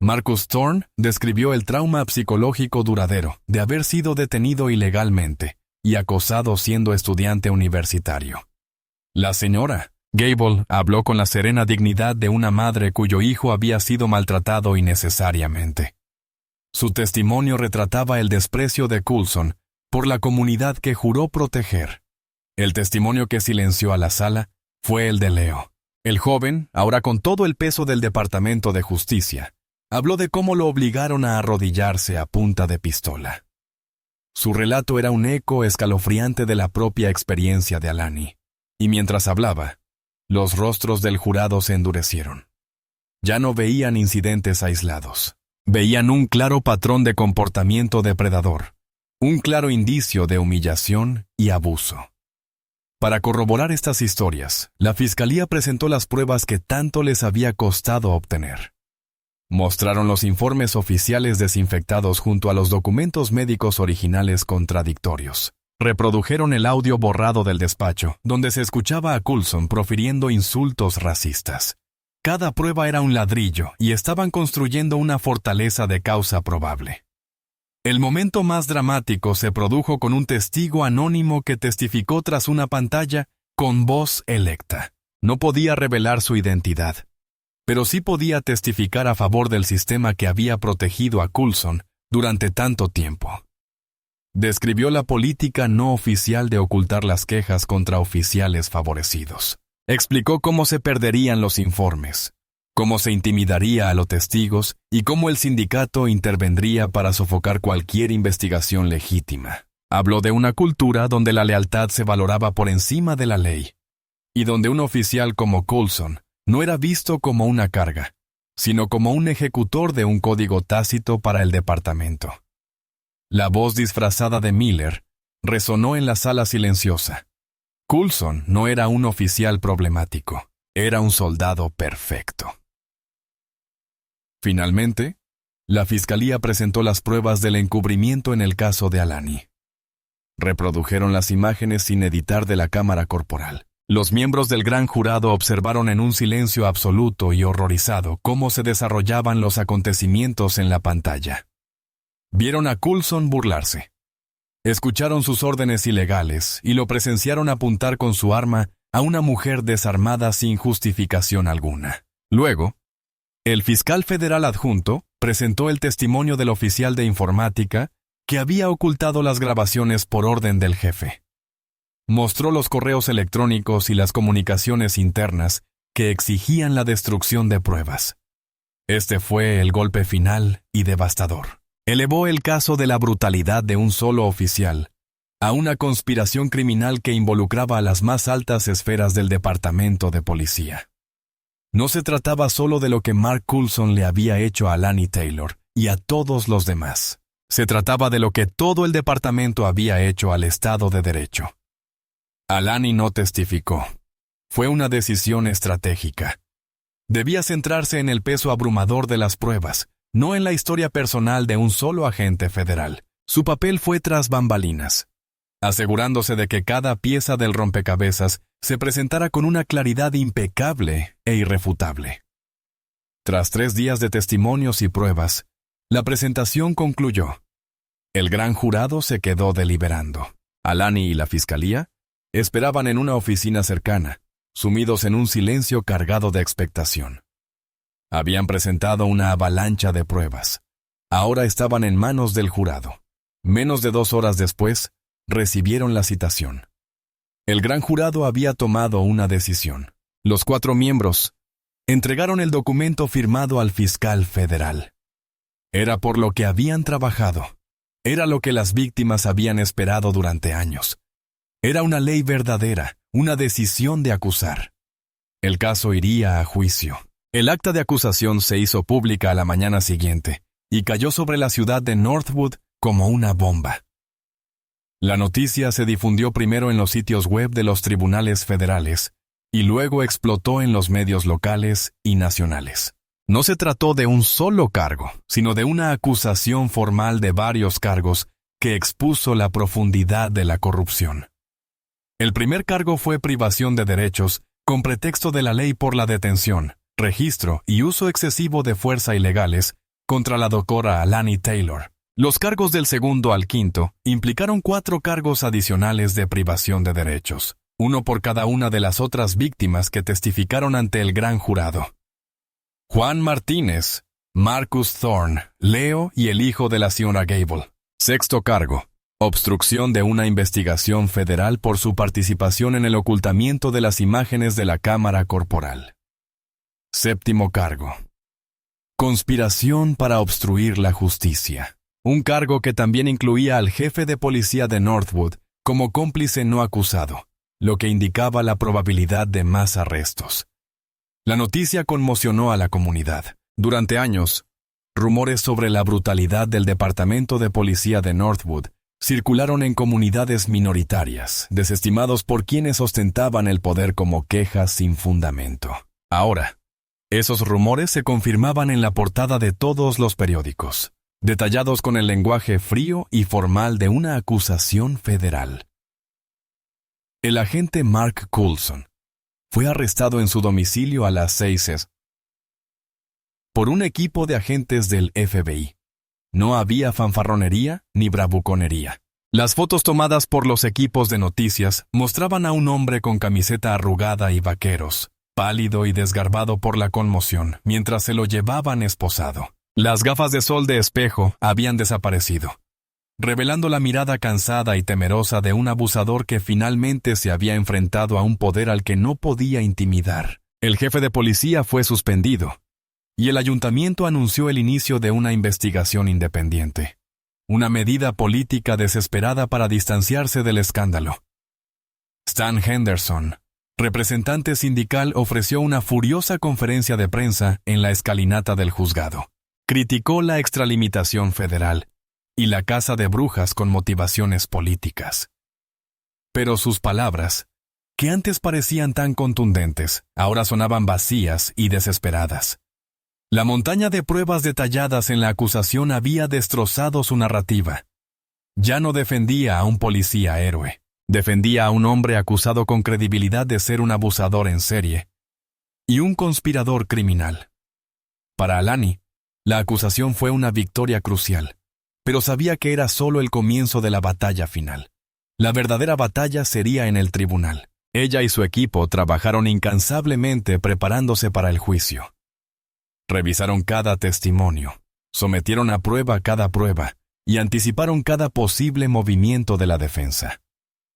Marcus Thorne describió el trauma psicológico duradero de haber sido detenido ilegalmente y acosado siendo estudiante universitario. La señora Gable habló con la serena dignidad de una madre cuyo hijo había sido maltratado innecesariamente. Su testimonio retrataba el desprecio de Coulson por la comunidad que juró proteger. El testimonio que silenció a la sala fue el de Leo. El joven, ahora con todo el peso del Departamento de Justicia, habló de cómo lo obligaron a arrodillarse a punta de pistola. Su relato era un eco escalofriante de la propia experiencia de Alani, y mientras hablaba, los rostros del jurado se endurecieron. Ya no veían incidentes aislados. Veían un claro patrón de comportamiento depredador, un claro indicio de humillación y abuso. Para corroborar estas historias, la Fiscalía presentó las pruebas que tanto les había costado obtener. Mostraron los informes oficiales desinfectados junto a los documentos médicos originales contradictorios. Reprodujeron el audio borrado del despacho, donde se escuchaba a Coulson profiriendo insultos racistas. Cada prueba era un ladrillo y estaban construyendo una fortaleza de causa probable. El momento más dramático se produjo con un testigo anónimo que testificó tras una pantalla con voz electa. No podía revelar su identidad, pero sí podía testificar a favor del sistema que había protegido a Coulson durante tanto tiempo. Describió la política no oficial de ocultar las quejas contra oficiales favorecidos. Explicó cómo se perderían los informes, cómo se intimidaría a los testigos y cómo el sindicato intervendría para sofocar cualquier investigación legítima. Habló de una cultura donde la lealtad se valoraba por encima de la ley, y donde un oficial como Coulson no era visto como una carga, sino como un ejecutor de un código tácito para el departamento. La voz disfrazada de Miller resonó en la sala silenciosa. Coulson no era un oficial problemático, era un soldado perfecto. Finalmente, la fiscalía presentó las pruebas del encubrimiento en el caso de Alani. Reprodujeron las imágenes sin editar de la cámara corporal. Los miembros del gran jurado observaron en un silencio absoluto y horrorizado cómo se desarrollaban los acontecimientos en la pantalla. Vieron a Coulson burlarse. Escucharon sus órdenes ilegales y lo presenciaron apuntar con su arma a una mujer desarmada sin justificación alguna. Luego, el fiscal federal adjunto presentó el testimonio del oficial de informática que había ocultado las grabaciones por orden del jefe. Mostró los correos electrónicos y las comunicaciones internas que exigían la destrucción de pruebas. Este fue el golpe final y devastador. Elevó el caso de la brutalidad de un solo oficial a una conspiración criminal que involucraba a las más altas esferas del departamento de policía. No se trataba solo de lo que Mark Coulson le había hecho a Alani Taylor y a todos los demás. Se trataba de lo que todo el departamento había hecho al Estado de Derecho. Alani no testificó. Fue una decisión estratégica. Debía centrarse en el peso abrumador de las pruebas, no en la historia personal de un solo agente federal. Su papel fue tras bambalinas, asegurándose de que cada pieza del rompecabezas se presentara con una claridad impecable e irrefutable. Tras 3 días de testimonios y pruebas, la presentación concluyó. El gran jurado se quedó deliberando. Alani y la fiscalía esperaban en una oficina cercana, sumidos en un silencio cargado de expectación. Habían presentado una avalancha de pruebas. Ahora estaban en manos del jurado. Menos de 2 horas después, recibieron la citación. El gran jurado había tomado una decisión. Los 4 miembros entregaron el documento firmado al fiscal federal. Era por lo que habían trabajado. Era lo que las víctimas habían esperado durante años. Era una ley verdadera, una decisión de acusar. El caso iría a juicio. El acta de acusación se hizo pública a la mañana siguiente y cayó sobre la ciudad de Northwood como una bomba. La noticia se difundió primero en los sitios web de los tribunales federales y luego explotó en los medios locales y nacionales. No se trató de un solo cargo, sino de una acusación formal de varios cargos que expuso la profundidad de la corrupción. El primer cargo fue privación de derechos con pretexto de la ley por la detención, registro y uso excesivo de fuerza ilegales contra la doctora Alani Taylor. Los cargos del segundo al quinto implicaron 4 cargos adicionales de privación de derechos, uno por cada una de las otras víctimas que testificaron ante el gran jurado. Juan Martínez, Marcus Thorne, Leo y el hijo de la señora Gable. Sexto cargo, obstrucción de una investigación federal por su participación en el ocultamiento de las imágenes de la cámara corporal. Séptimo cargo, conspiración para obstruir la justicia. Un cargo que también incluía al jefe de policía de Northwood como cómplice no acusado, lo que indicaba la probabilidad de más arrestos. La noticia conmocionó a la comunidad. Durante años, rumores sobre la brutalidad del departamento de policía de Northwood circularon en comunidades minoritarias, desestimados por quienes ostentaban el poder como quejas sin fundamento. Ahora, esos rumores se confirmaban en la portada de todos los periódicos, detallados con el lenguaje frío y formal de una acusación federal. El agente Mark Coulson fue arrestado en su domicilio a las 6 por un equipo de agentes del FBI. No había fanfarronería ni bravuconería. Las fotos tomadas por los equipos de noticias mostraban a un hombre con camiseta arrugada y vaqueros, pálido y desgarbado por la conmoción, mientras se lo llevaban esposado. Las gafas de sol de espejo habían desaparecido, revelando la mirada cansada y temerosa de un abusador que finalmente se había enfrentado a un poder al que no podía intimidar. El jefe de policía fue suspendido, y el ayuntamiento anunció el inicio de una investigación independiente. Una medida política desesperada para distanciarse del escándalo. Stan Henderson, representante sindical, ofreció una furiosa conferencia de prensa en la escalinata del juzgado. Criticó la extralimitación federal y la caza de brujas con motivaciones políticas. Pero sus palabras, que antes parecían tan contundentes, ahora sonaban vacías y desesperadas. La montaña de pruebas detalladas en la acusación había destrozado su narrativa. Ya no defendía a un policía héroe, defendía a un hombre acusado con credibilidad de ser un abusador en serie y un conspirador criminal. Para Alani, la acusación fue una victoria crucial, pero sabía que era solo el comienzo de la batalla final. La verdadera batalla sería en el tribunal. Ella y su equipo trabajaron incansablemente preparándose para el juicio. Revisaron cada testimonio, sometieron a prueba cada prueba y anticiparon cada posible movimiento de la defensa.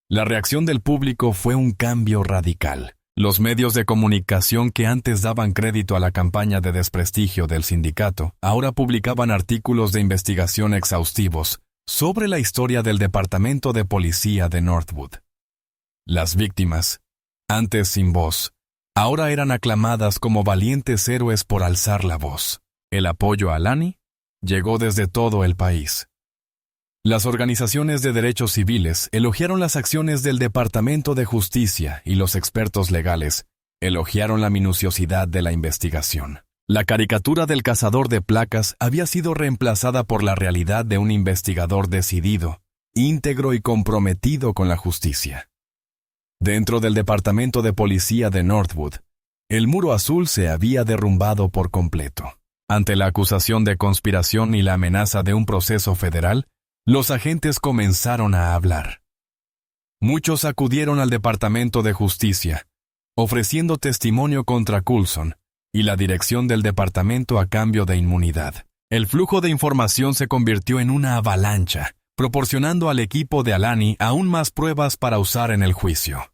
La reacción del público fue un cambio radical. Los medios de comunicación que antes daban crédito a la campaña de desprestigio del sindicato, ahora publicaban artículos de investigación exhaustivos sobre la historia del Departamento de Policía de Northwood. Las víctimas, antes sin voz, ahora eran aclamadas como valientes héroes por alzar la voz. El apoyo a Alani llegó desde todo el país. Las organizaciones de derechos civiles elogiaron las acciones del Departamento de Justicia y los expertos legales elogiaron la minuciosidad de la investigación. La caricatura del cazador de placas había sido reemplazada por la realidad de un investigador decidido, íntegro y comprometido con la justicia. Dentro del Departamento de Policía de Northwood, el muro azul se había derrumbado por completo. Ante la acusación de conspiración y la amenaza de un proceso federal, los agentes comenzaron a hablar. Muchos acudieron al Departamento de Justicia, ofreciendo testimonio contra Coulson y la dirección del departamento a cambio de inmunidad. El flujo de información se convirtió en una avalancha, proporcionando al equipo de Alani aún más pruebas para usar en el juicio.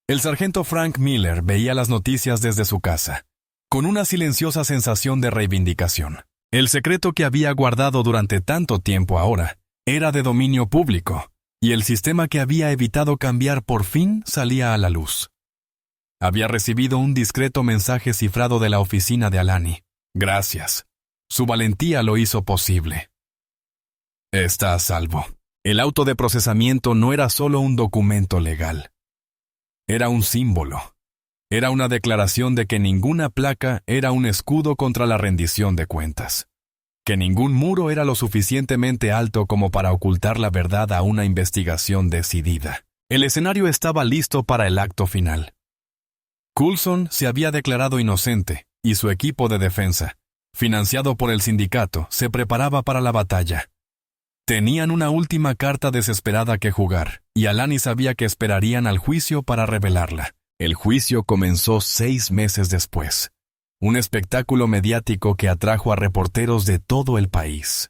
El sargento Frank Miller veía las noticias desde su casa, con una silenciosa sensación de reivindicación. El secreto que había guardado durante tanto tiempo ahora era de dominio público, y el sistema que había evitado cambiar por fin salía a la luz. Había recibido un discreto mensaje cifrado de la oficina de Alani. Gracias. Su valentía lo hizo posible. Está a salvo. El auto de procesamiento no era solo un documento legal. Era un símbolo. Era una declaración de que ninguna placa era un escudo contra la rendición de cuentas. Que ningún muro era lo suficientemente alto como para ocultar la verdad a una investigación decidida. El escenario estaba listo para el acto final. Coulson se había declarado inocente y su equipo de defensa, financiado por el sindicato, se preparaba para la batalla. Tenían una última carta desesperada que jugar, y Alani sabía que esperarían al juicio para revelarla. El juicio comenzó 6 meses después. Un espectáculo mediático que atrajo a reporteros de todo el país.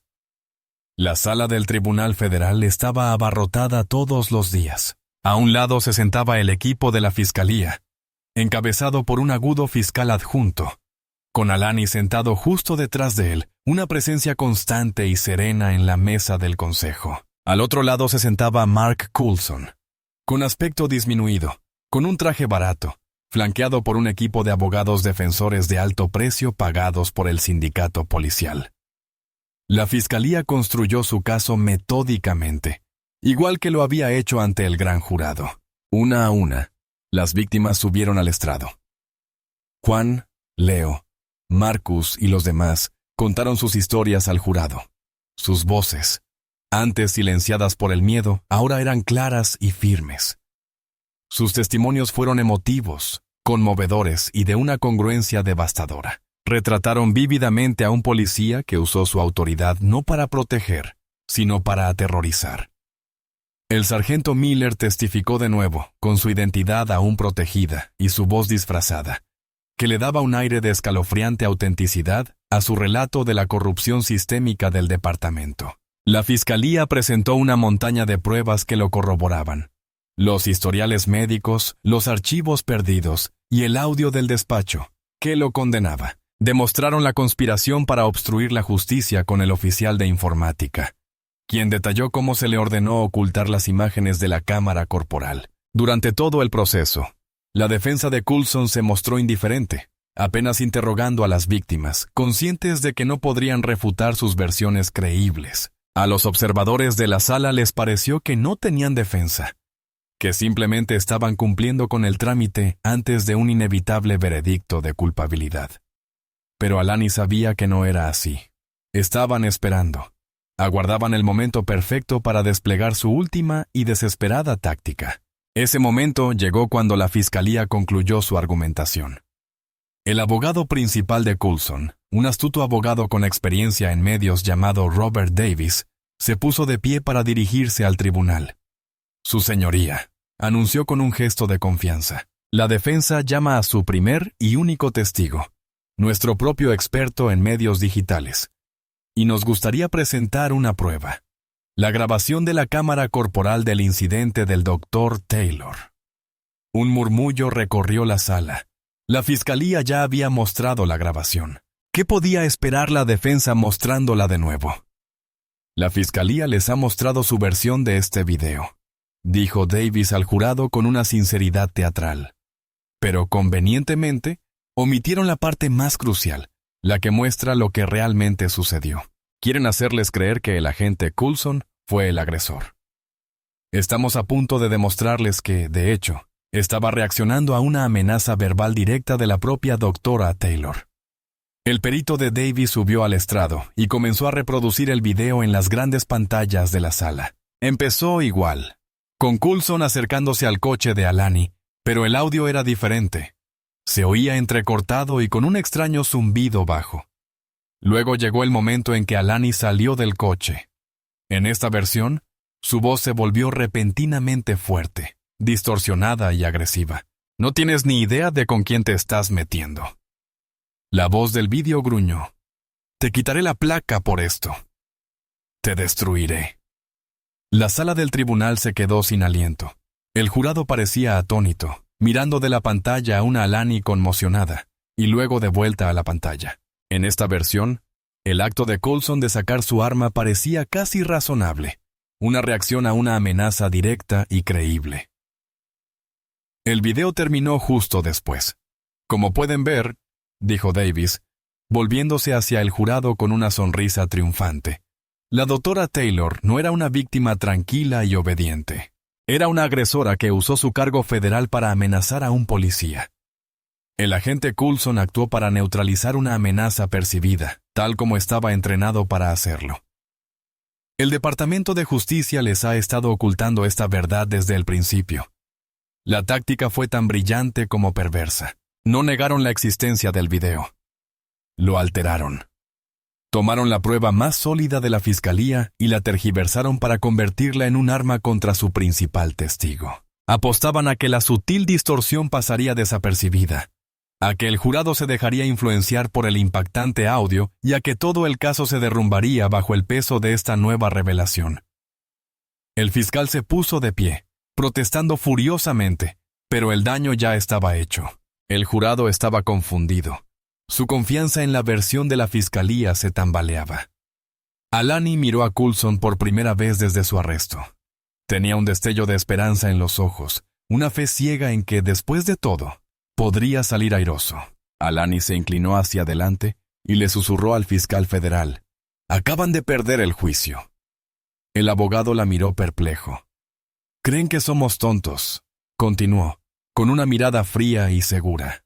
La sala del Tribunal Federal estaba abarrotada todos los días. A un lado se sentaba el equipo de la Fiscalía, encabezado por un agudo fiscal adjunto, con Alani sentado justo detrás de él, una presencia constante y serena en la mesa del consejo. Al otro lado se sentaba Mark Coulson, con aspecto disminuido, con un traje barato, flanqueado por un equipo de abogados defensores de alto precio pagados por el sindicato policial. La fiscalía construyó su caso metódicamente, igual que lo había hecho ante el gran jurado. Una a una, las víctimas subieron al estrado. Juan, Leo, Marcus y los demás contaron sus historias al jurado. Sus voces, antes silenciadas por el miedo, ahora eran claras y firmes. Sus testimonios fueron emotivos, conmovedores y de una congruencia devastadora. Retrataron vívidamente a un policía que usó su autoridad no para proteger, sino para aterrorizar. El sargento Miller testificó de nuevo, con su identidad aún protegida y su voz disfrazada, que le daba un aire de escalofriante autenticidad a su relato de la corrupción sistémica del departamento. La fiscalía presentó una montaña de pruebas que lo corroboraban. Los historiales médicos, los archivos perdidos y el audio del despacho, que lo condenaba, demostraron la conspiración para obstruir la justicia con el oficial de informática, quien detalló cómo se le ordenó ocultar las imágenes de la cámara corporal. Durante todo el proceso, la defensa de Coulson se mostró indiferente, apenas interrogando a las víctimas, conscientes de que no podrían refutar sus versiones creíbles. A los observadores de la sala les pareció que no tenían defensa, que simplemente estaban cumpliendo con el trámite antes de un inevitable veredicto de culpabilidad. Pero Alani sabía que no era así. Estaban esperando. Aguardaban el momento perfecto para desplegar su última y desesperada táctica. Ese momento llegó cuando la fiscalía concluyó su argumentación. El abogado principal de Coulson, un astuto abogado con experiencia en medios llamado Robert Davis, se puso de pie para dirigirse al tribunal. Su señoría, anunció con un gesto de confianza, la defensa llama a su primer y único testigo, nuestro propio experto en medios digitales, y nos gustaría presentar una prueba, la grabación de la cámara corporal del incidente del Dr. Taylor. Un murmullo recorrió la sala. La fiscalía ya había mostrado la grabación. ¿Qué podía esperar la defensa mostrándola de nuevo? La fiscalía les ha mostrado su versión de este video, dijo Davis al jurado con una sinceridad teatral. Pero convenientemente, omitieron la parte más crucial, la que muestra lo que realmente sucedió. Quieren hacerles creer que el agente Coulson fue el agresor. Estamos a punto de demostrarles que, de hecho, estaba reaccionando a una amenaza verbal directa de la propia doctora Taylor. El perito de Davis subió al estrado y comenzó a reproducir el video en las grandes pantallas de la sala. Empezó igual, con Coulson acercándose al coche de Alani, pero el audio era diferente. Se oía entrecortado y con un extraño zumbido bajo. Luego llegó el momento en que Alani salió del coche. En esta versión, su voz se volvió repentinamente fuerte, distorsionada y agresiva. No tienes ni idea de con quién te estás metiendo. La voz del vídeo gruñó. Te quitaré la placa por esto. Te destruiré. La sala del tribunal se quedó sin aliento. El jurado parecía atónito, mirando de la pantalla a una Alani conmocionada, y luego de vuelta a la pantalla. En esta versión, el acto de Coulson de sacar su arma parecía casi razonable, una reacción a una amenaza directa y creíble. El video terminó justo después. Como pueden ver, dijo Davis, volviéndose hacia el jurado con una sonrisa triunfante. La doctora Taylor no era una víctima tranquila y obediente. Era una agresora que usó su cargo federal para amenazar a un policía. El agente Coulson actuó para neutralizar una amenaza percibida, tal como estaba entrenado para hacerlo. El Departamento de Justicia les ha estado ocultando esta verdad desde el principio. La táctica fue tan brillante como perversa. No negaron la existencia del video. Lo alteraron. Tomaron la prueba más sólida de la fiscalía y la tergiversaron para convertirla en un arma contra su principal testigo. Apostaban a que la sutil distorsión pasaría desapercibida, a que el jurado se dejaría influenciar por el impactante audio y a que todo el caso se derrumbaría bajo el peso de esta nueva revelación. El fiscal se puso de pie, protestando furiosamente, pero el daño ya estaba hecho. El jurado estaba confundido. Su confianza en la versión de la fiscalía se tambaleaba. Alani miró a Coulson por primera vez desde su arresto. Tenía un destello de esperanza en los ojos, una fe ciega en que, después de todo, podría salir airoso. Alani se inclinó hacia adelante y le susurró al fiscal federal: «Acaban de perder el juicio». El abogado la miró perplejo. «Creen que somos tontos», continuó, con una mirada fría y segura.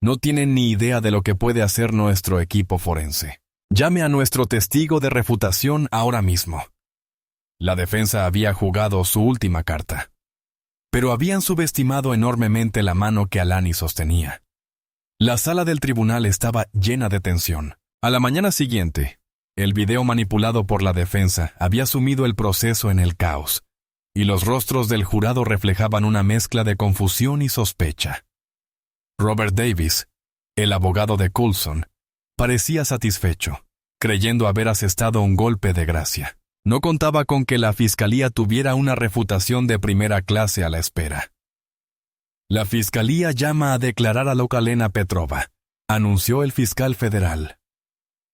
«No tienen ni idea de lo que puede hacer nuestro equipo forense. Llame a nuestro testigo de refutación ahora mismo». La defensa había jugado su última carta. Pero habían subestimado enormemente la mano que Alani sostenía. La sala del tribunal estaba llena de tensión. A la mañana siguiente, el video manipulado por la defensa había sumido el proceso en el caos, y los rostros del jurado reflejaban una mezcla de confusión y sospecha. Robert Davis, el abogado de Coulson, parecía satisfecho, creyendo haber asestado un golpe de gracia. No contaba con que la fiscalía tuviera una refutación de primera clase a la espera. La fiscalía llama a declarar a Localena Petrova, anunció el fiscal federal.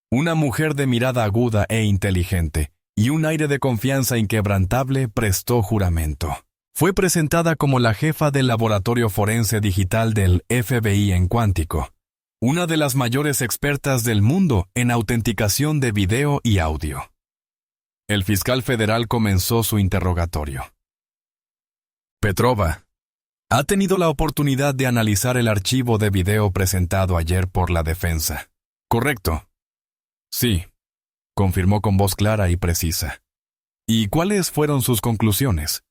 Una mujer de mirada aguda e inteligente y un aire de confianza inquebrantable prestó juramento. Fue presentada como la jefa del laboratorio forense digital del FBI en cuántico, una de las mayores expertas del mundo en autenticación de video y audio. El fiscal federal comenzó su interrogatorio. Petrova, ¿ha tenido la oportunidad de analizar el archivo de video presentado ayer por la defensa? Correcto. Sí, confirmó con voz clara y precisa. ¿Y cuáles fueron sus conclusiones?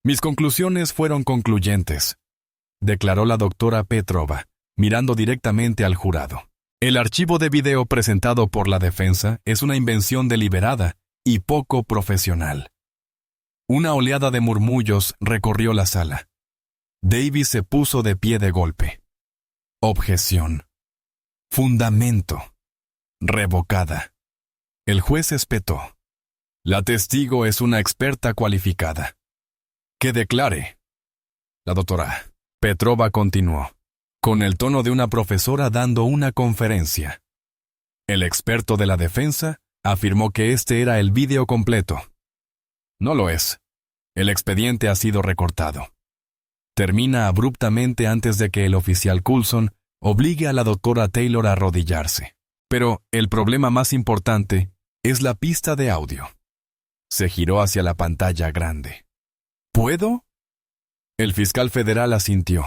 Mis conclusiones fueron concluyentes, declaró la doctora Petrova, mirando directamente al jurado. El archivo de video presentado por la defensa es una invención deliberada y poco profesional. Una oleada de murmullos recorrió la sala. Davis se puso de pie de golpe. Objeción. Fundamento. Revocada. El juez espetó. La testigo es una experta cualificada. Que declare. La doctora Petrova continuó, con el tono de una profesora dando una conferencia. El experto de la defensa afirmó que este era el vídeo completo. No lo es. El expediente ha sido recortado. Termina abruptamente antes de que el oficial Coulson obligue a la doctora Taylor a arrodillarse. Pero el problema más importante es la pista de audio. Se giró hacia la pantalla grande. ¿Puedo? El fiscal federal asintió.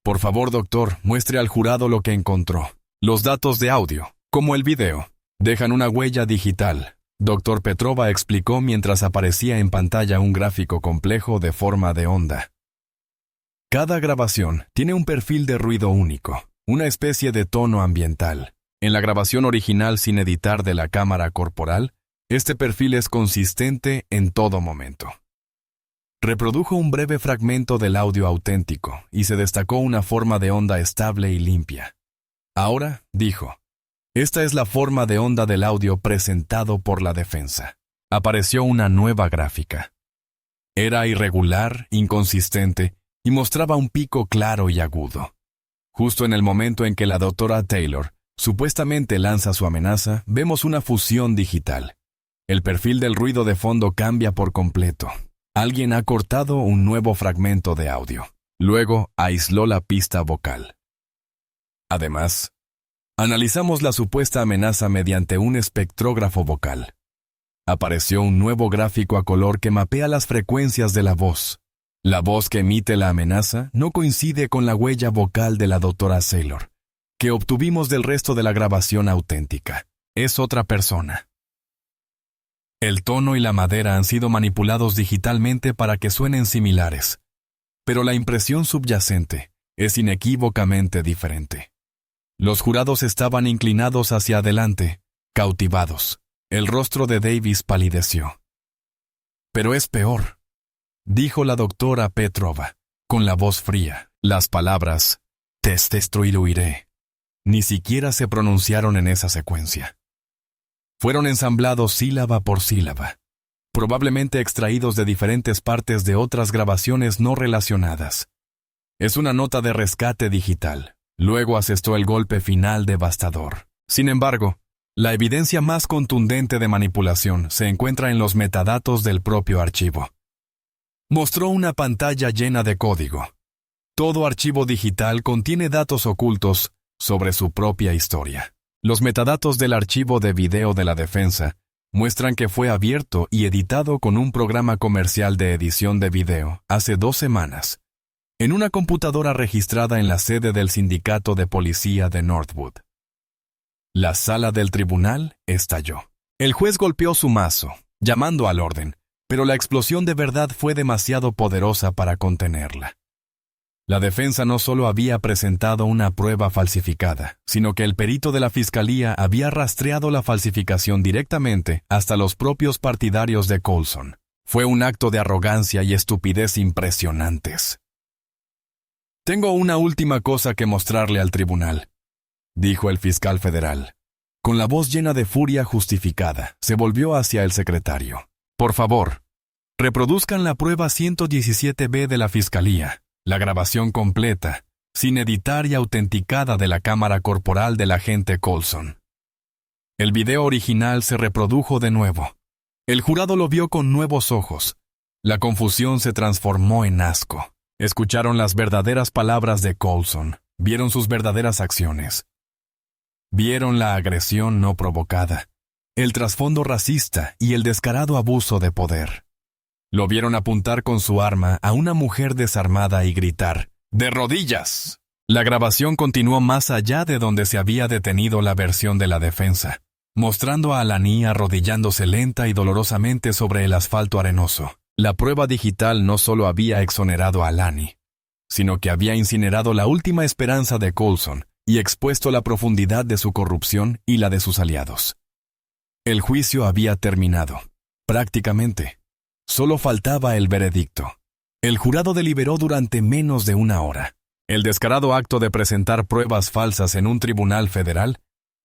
Por favor, doctor, muestre al jurado lo que encontró. Los datos de audio, como el video, dejan una huella digital. Dr. Petrova explicó mientras aparecía en pantalla un gráfico complejo de forma de onda. Cada grabación tiene un perfil de ruido único, una especie de tono ambiental. En la grabación original sin editar de la cámara corporal, este perfil es consistente en todo momento. Reprodujo un breve fragmento del audio auténtico y se destacó una forma de onda estable y limpia. Ahora, dijo, esta es la forma de onda del audio presentado por la defensa. Apareció una nueva gráfica. Era irregular, inconsistente y mostraba un pico claro y agudo. Justo en el momento en que la doctora Taylor supuestamente lanza su amenaza, vemos una fusión digital. El perfil del ruido de fondo cambia por completo. Alguien ha cortado un nuevo fragmento de audio. Luego aisló la pista vocal. Además, analizamos la supuesta amenaza mediante un espectrógrafo vocal. Apareció un nuevo gráfico a color que mapea las frecuencias de la voz. La voz que emite la amenaza no coincide con la huella vocal de la doctora Taylor, que obtuvimos del resto de la grabación auténtica. Es otra persona. El tono y la madera han sido manipulados digitalmente para que suenen similares, pero la impresión subyacente es inequívocamente diferente. Los jurados estaban inclinados hacia adelante, cautivados. El rostro de Davis palideció. Pero es peor, dijo la doctora Petrova, con la voz fría. Las palabras, te destruiré, ni siquiera se pronunciaron en esa secuencia. Fueron ensamblados sílaba por sílaba, probablemente extraídos de diferentes partes de otras grabaciones no relacionadas. Es una nota de rescate digital. Luego asestó el golpe final devastador. Sin embargo, la evidencia más contundente de manipulación se encuentra en los metadatos del propio archivo. Mostró una pantalla llena de código. Todo archivo digital contiene datos ocultos sobre su propia historia. Los metadatos del archivo de video de la defensa muestran que fue abierto y editado con un programa comercial de edición de video hace 2 semanas, en una computadora registrada en la sede del sindicato de policía de Northwood. La sala del tribunal estalló. El juez golpeó su mazo, llamando al orden, pero la explosión de verdad fue demasiado poderosa para contenerla. La defensa no solo había presentado una prueba falsificada, sino que el perito de la fiscalía había rastreado la falsificación directamente hasta los propios partidarios de Coulson. Fue un acto de arrogancia y estupidez impresionantes. «Tengo una última cosa que mostrarle al tribunal», dijo el fiscal federal. Con la voz llena de furia justificada, se volvió hacia el secretario. «Por favor, reproduzcan la prueba 117B de la fiscalía, la grabación completa, sin editar y autenticada de la cámara corporal del agente Coulson». El video original se reprodujo de nuevo. El jurado lo vio con nuevos ojos. La confusión se transformó en asco. Escucharon las verdaderas palabras de Coulson, vieron sus verdaderas acciones. Vieron la agresión no provocada, el trasfondo racista y el descarado abuso de poder. Lo vieron apuntar con su arma a una mujer desarmada y gritar, «¡De rodillas!». La grabación continuó más allá de donde se había detenido la versión de la defensa, mostrando a Alani arrodillándose lenta y dolorosamente sobre el asfalto arenoso. La prueba digital no solo había exonerado a Alani, sino que había incinerado la última esperanza de Coulson y expuesto la profundidad de su corrupción y la de sus aliados. El juicio había terminado, prácticamente. Solo faltaba el veredicto. El jurado deliberó durante menos de una hora. El descarado acto de presentar pruebas falsas en un tribunal federal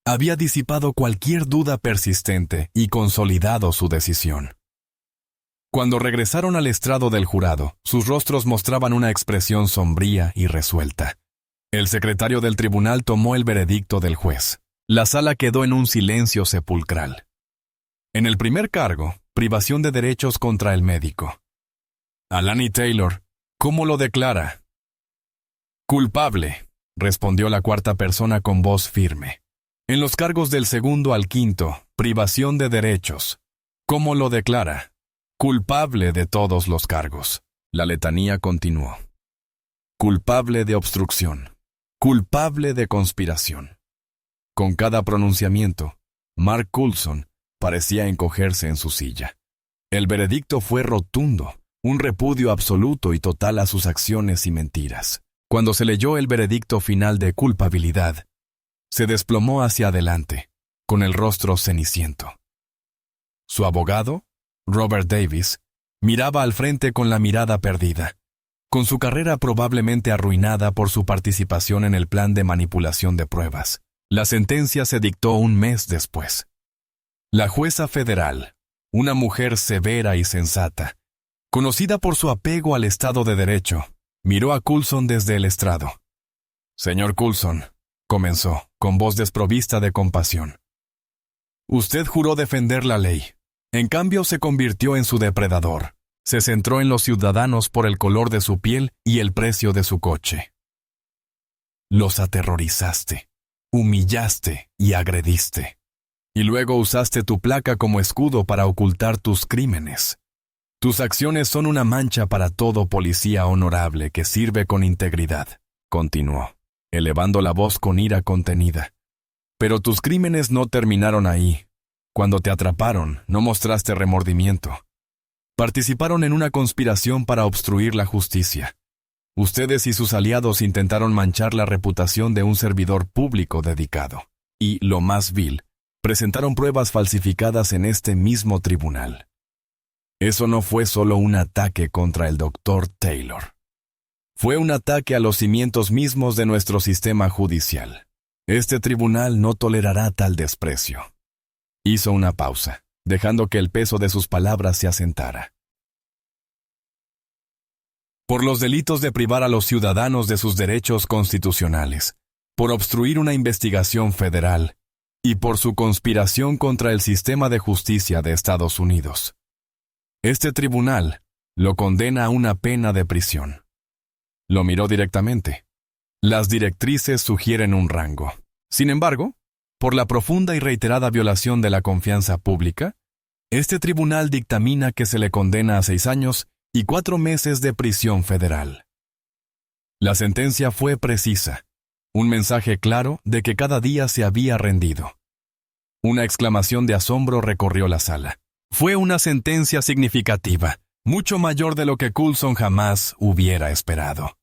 había disipado cualquier duda persistente y consolidado su decisión. Cuando regresaron al estrado del jurado, sus rostros mostraban una expresión sombría y resuelta. El secretario del tribunal tomó el veredicto del juez. La sala quedó en un silencio sepulcral. En el primer cargo, privación de derechos contra el médico. Alani Taylor, ¿cómo lo declara? Culpable, respondió la cuarta persona con voz firme. En los cargos del segundo al quinto, privación de derechos. ¿Cómo lo declara? Culpable de todos los cargos. La letanía continuó. Culpable de obstrucción. Culpable de conspiración. Con cada pronunciamiento, Mark Coulson parecía encogerse en su silla. El veredicto fue rotundo, un repudio absoluto y total a sus acciones y mentiras. Cuando se leyó el veredicto final de culpabilidad, se desplomó hacia adelante, con el rostro ceniciento. Su abogado, Robert Davis, miraba al frente con la mirada perdida, con su carrera probablemente arruinada por su participación en el plan de manipulación de pruebas. La sentencia se dictó un mes después. La jueza federal, una mujer severa y sensata, conocida por su apego al Estado de Derecho, miró a Coulson desde el estrado. «Señor Coulson», comenzó, con voz desprovista de compasión. «Usted juró defender la ley. En cambio, se convirtió en su depredador. Se centró en los ciudadanos por el color de su piel y el precio de su coche. Los aterrorizaste, humillaste y agrediste. Y luego usaste tu placa como escudo para ocultar tus crímenes. Tus acciones son una mancha para todo policía honorable que sirve con integridad», continuó, elevando la voz con ira contenida. «Pero tus crímenes no terminaron ahí. Cuando te atraparon, no mostraste remordimiento. Participaron en una conspiración para obstruir la justicia. Ustedes y sus aliados intentaron manchar la reputación de un servidor público dedicado. Y, lo más vil, presentaron pruebas falsificadas en este mismo tribunal. Eso no fue solo un ataque contra el Dr. Taylor. Fue un ataque a los cimientos mismos de nuestro sistema judicial. Este tribunal no tolerará tal desprecio». Hizo una pausa, dejando que el peso de sus palabras se asentara. «Por los delitos de privar a los ciudadanos de sus derechos constitucionales, por obstruir una investigación federal y por su conspiración contra el sistema de justicia de Estados Unidos. Este tribunal lo condena a una pena de prisión». Lo miró directamente. Las directrices sugieren un rango. Sin embargo, por la profunda y reiterada violación de la confianza pública, este tribunal dictamina que se le condena a 6 años y 4 meses de prisión federal. La sentencia fue precisa, un mensaje claro de que cada día se había rendido. Una exclamación de asombro recorrió la sala. Fue una sentencia significativa, mucho mayor de lo que Coulson jamás hubiera esperado.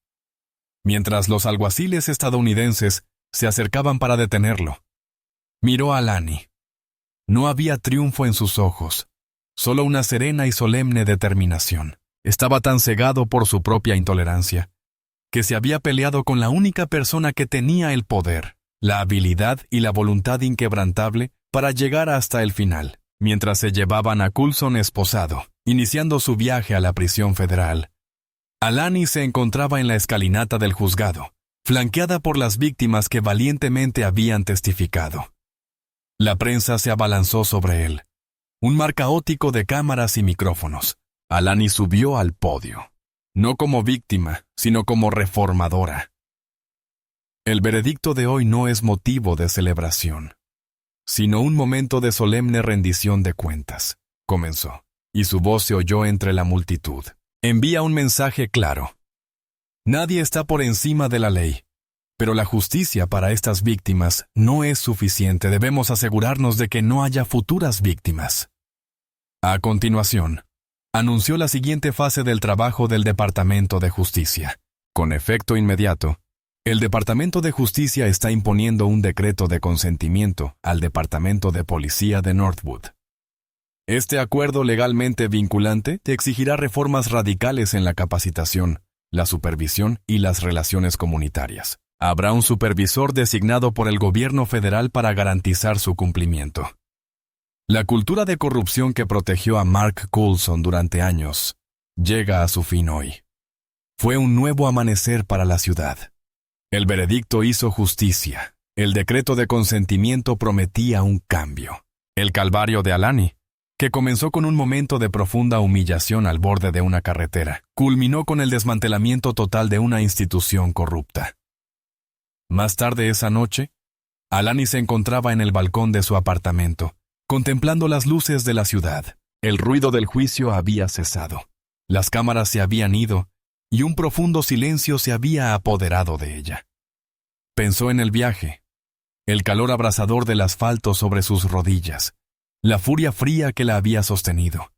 mientras los alguaciles estadounidenses se acercaban para detenerlo. Miró a Alani. No había triunfo en sus ojos, solo una serena y solemne determinación. Estaba tan cegado por su propia intolerancia, que se había peleado con la única persona que tenía el poder, la habilidad y la voluntad inquebrantable para llegar hasta el final, mientras se llevaban a Coulson esposado, iniciando su viaje a la prisión federal. Alani se encontraba en la escalinata del juzgado, flanqueada por las víctimas que valientemente habían testificado. La prensa se abalanzó sobre él. Un mar caótico de cámaras y micrófonos. Alani subió al podio, no como víctima, sino como reformadora. El veredicto de hoy no es motivo de celebración, sino un momento de solemne rendición de cuentas, comenzó, y su voz se oyó entre la multitud. Envía un mensaje claro. Nadie está por encima de la ley, pero la justicia para estas víctimas no es suficiente. Debemos asegurarnos de que no haya futuras víctimas. A continuación, anunció la siguiente fase del trabajo del Departamento de Justicia. Con efecto inmediato, el Departamento de Justicia está imponiendo un decreto de consentimiento al Departamento de Policía de Northwood. Este acuerdo legalmente vinculante te exigirá reformas radicales en la capacitación, la supervisión y las relaciones comunitarias. Habrá un supervisor designado por el gobierno federal para garantizar su cumplimiento. La cultura de corrupción que protegió a Mark Coulson durante años llega a su fin hoy. Fue un nuevo amanecer para la ciudad. El veredicto hizo justicia. El decreto de consentimiento prometía un cambio. El calvario de Alani, que comenzó con un momento de profunda humillación al borde de una carretera, culminó con el desmantelamiento total de una institución corrupta. Más tarde esa noche, Alani se encontraba en el balcón de su apartamento, contemplando las luces de la ciudad. El ruido del juicio había cesado. Las cámaras se habían ido, y un profundo silencio se había apoderado de ella. Pensó en el viaje, el calor abrasador del asfalto sobre sus rodillas, la furia fría que la había sostenido,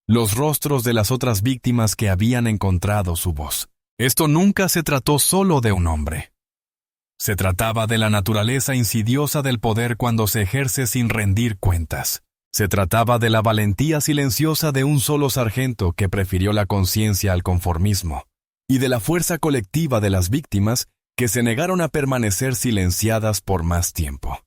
los rostros de las otras víctimas que habían encontrado su voz. Esto nunca se trató solo de un hombre. Se trataba de la naturaleza insidiosa del poder cuando se ejerce sin rendir cuentas. Se trataba de la valentía silenciosa de un solo sargento que prefirió la conciencia al conformismo, y de la fuerza colectiva de las víctimas que se negaron a permanecer silenciadas por más tiempo.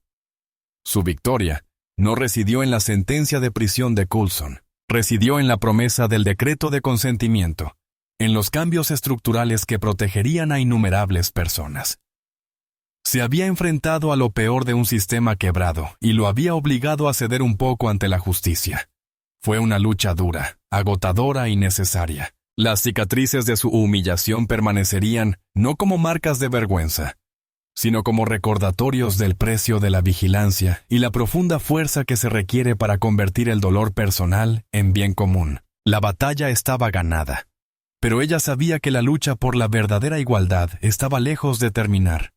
Su victoria no residió en la sentencia de prisión de Coulson, residió en la promesa del decreto de consentimiento, en los cambios estructurales que protegerían a innumerables personas. Se había enfrentado a lo peor de un sistema quebrado y lo había obligado a ceder un poco ante la justicia. Fue una lucha dura, agotadora y necesaria. Las cicatrices de su humillación permanecerían no como marcas de vergüenza, sino como recordatorios del precio de la vigilancia y la profunda fuerza que se requiere para convertir el dolor personal en bien común. La batalla estaba ganada, pero ella sabía que la lucha por la verdadera igualdad estaba lejos de terminar.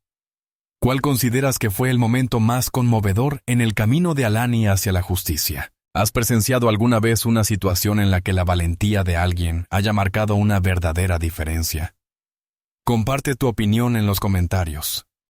¿Cuál consideras que fue el momento más conmovedor en el camino de Alani hacia la justicia? ¿Has presenciado alguna vez una situación en la que la valentía de alguien haya marcado una verdadera diferencia? Comparte tu opinión en los comentarios.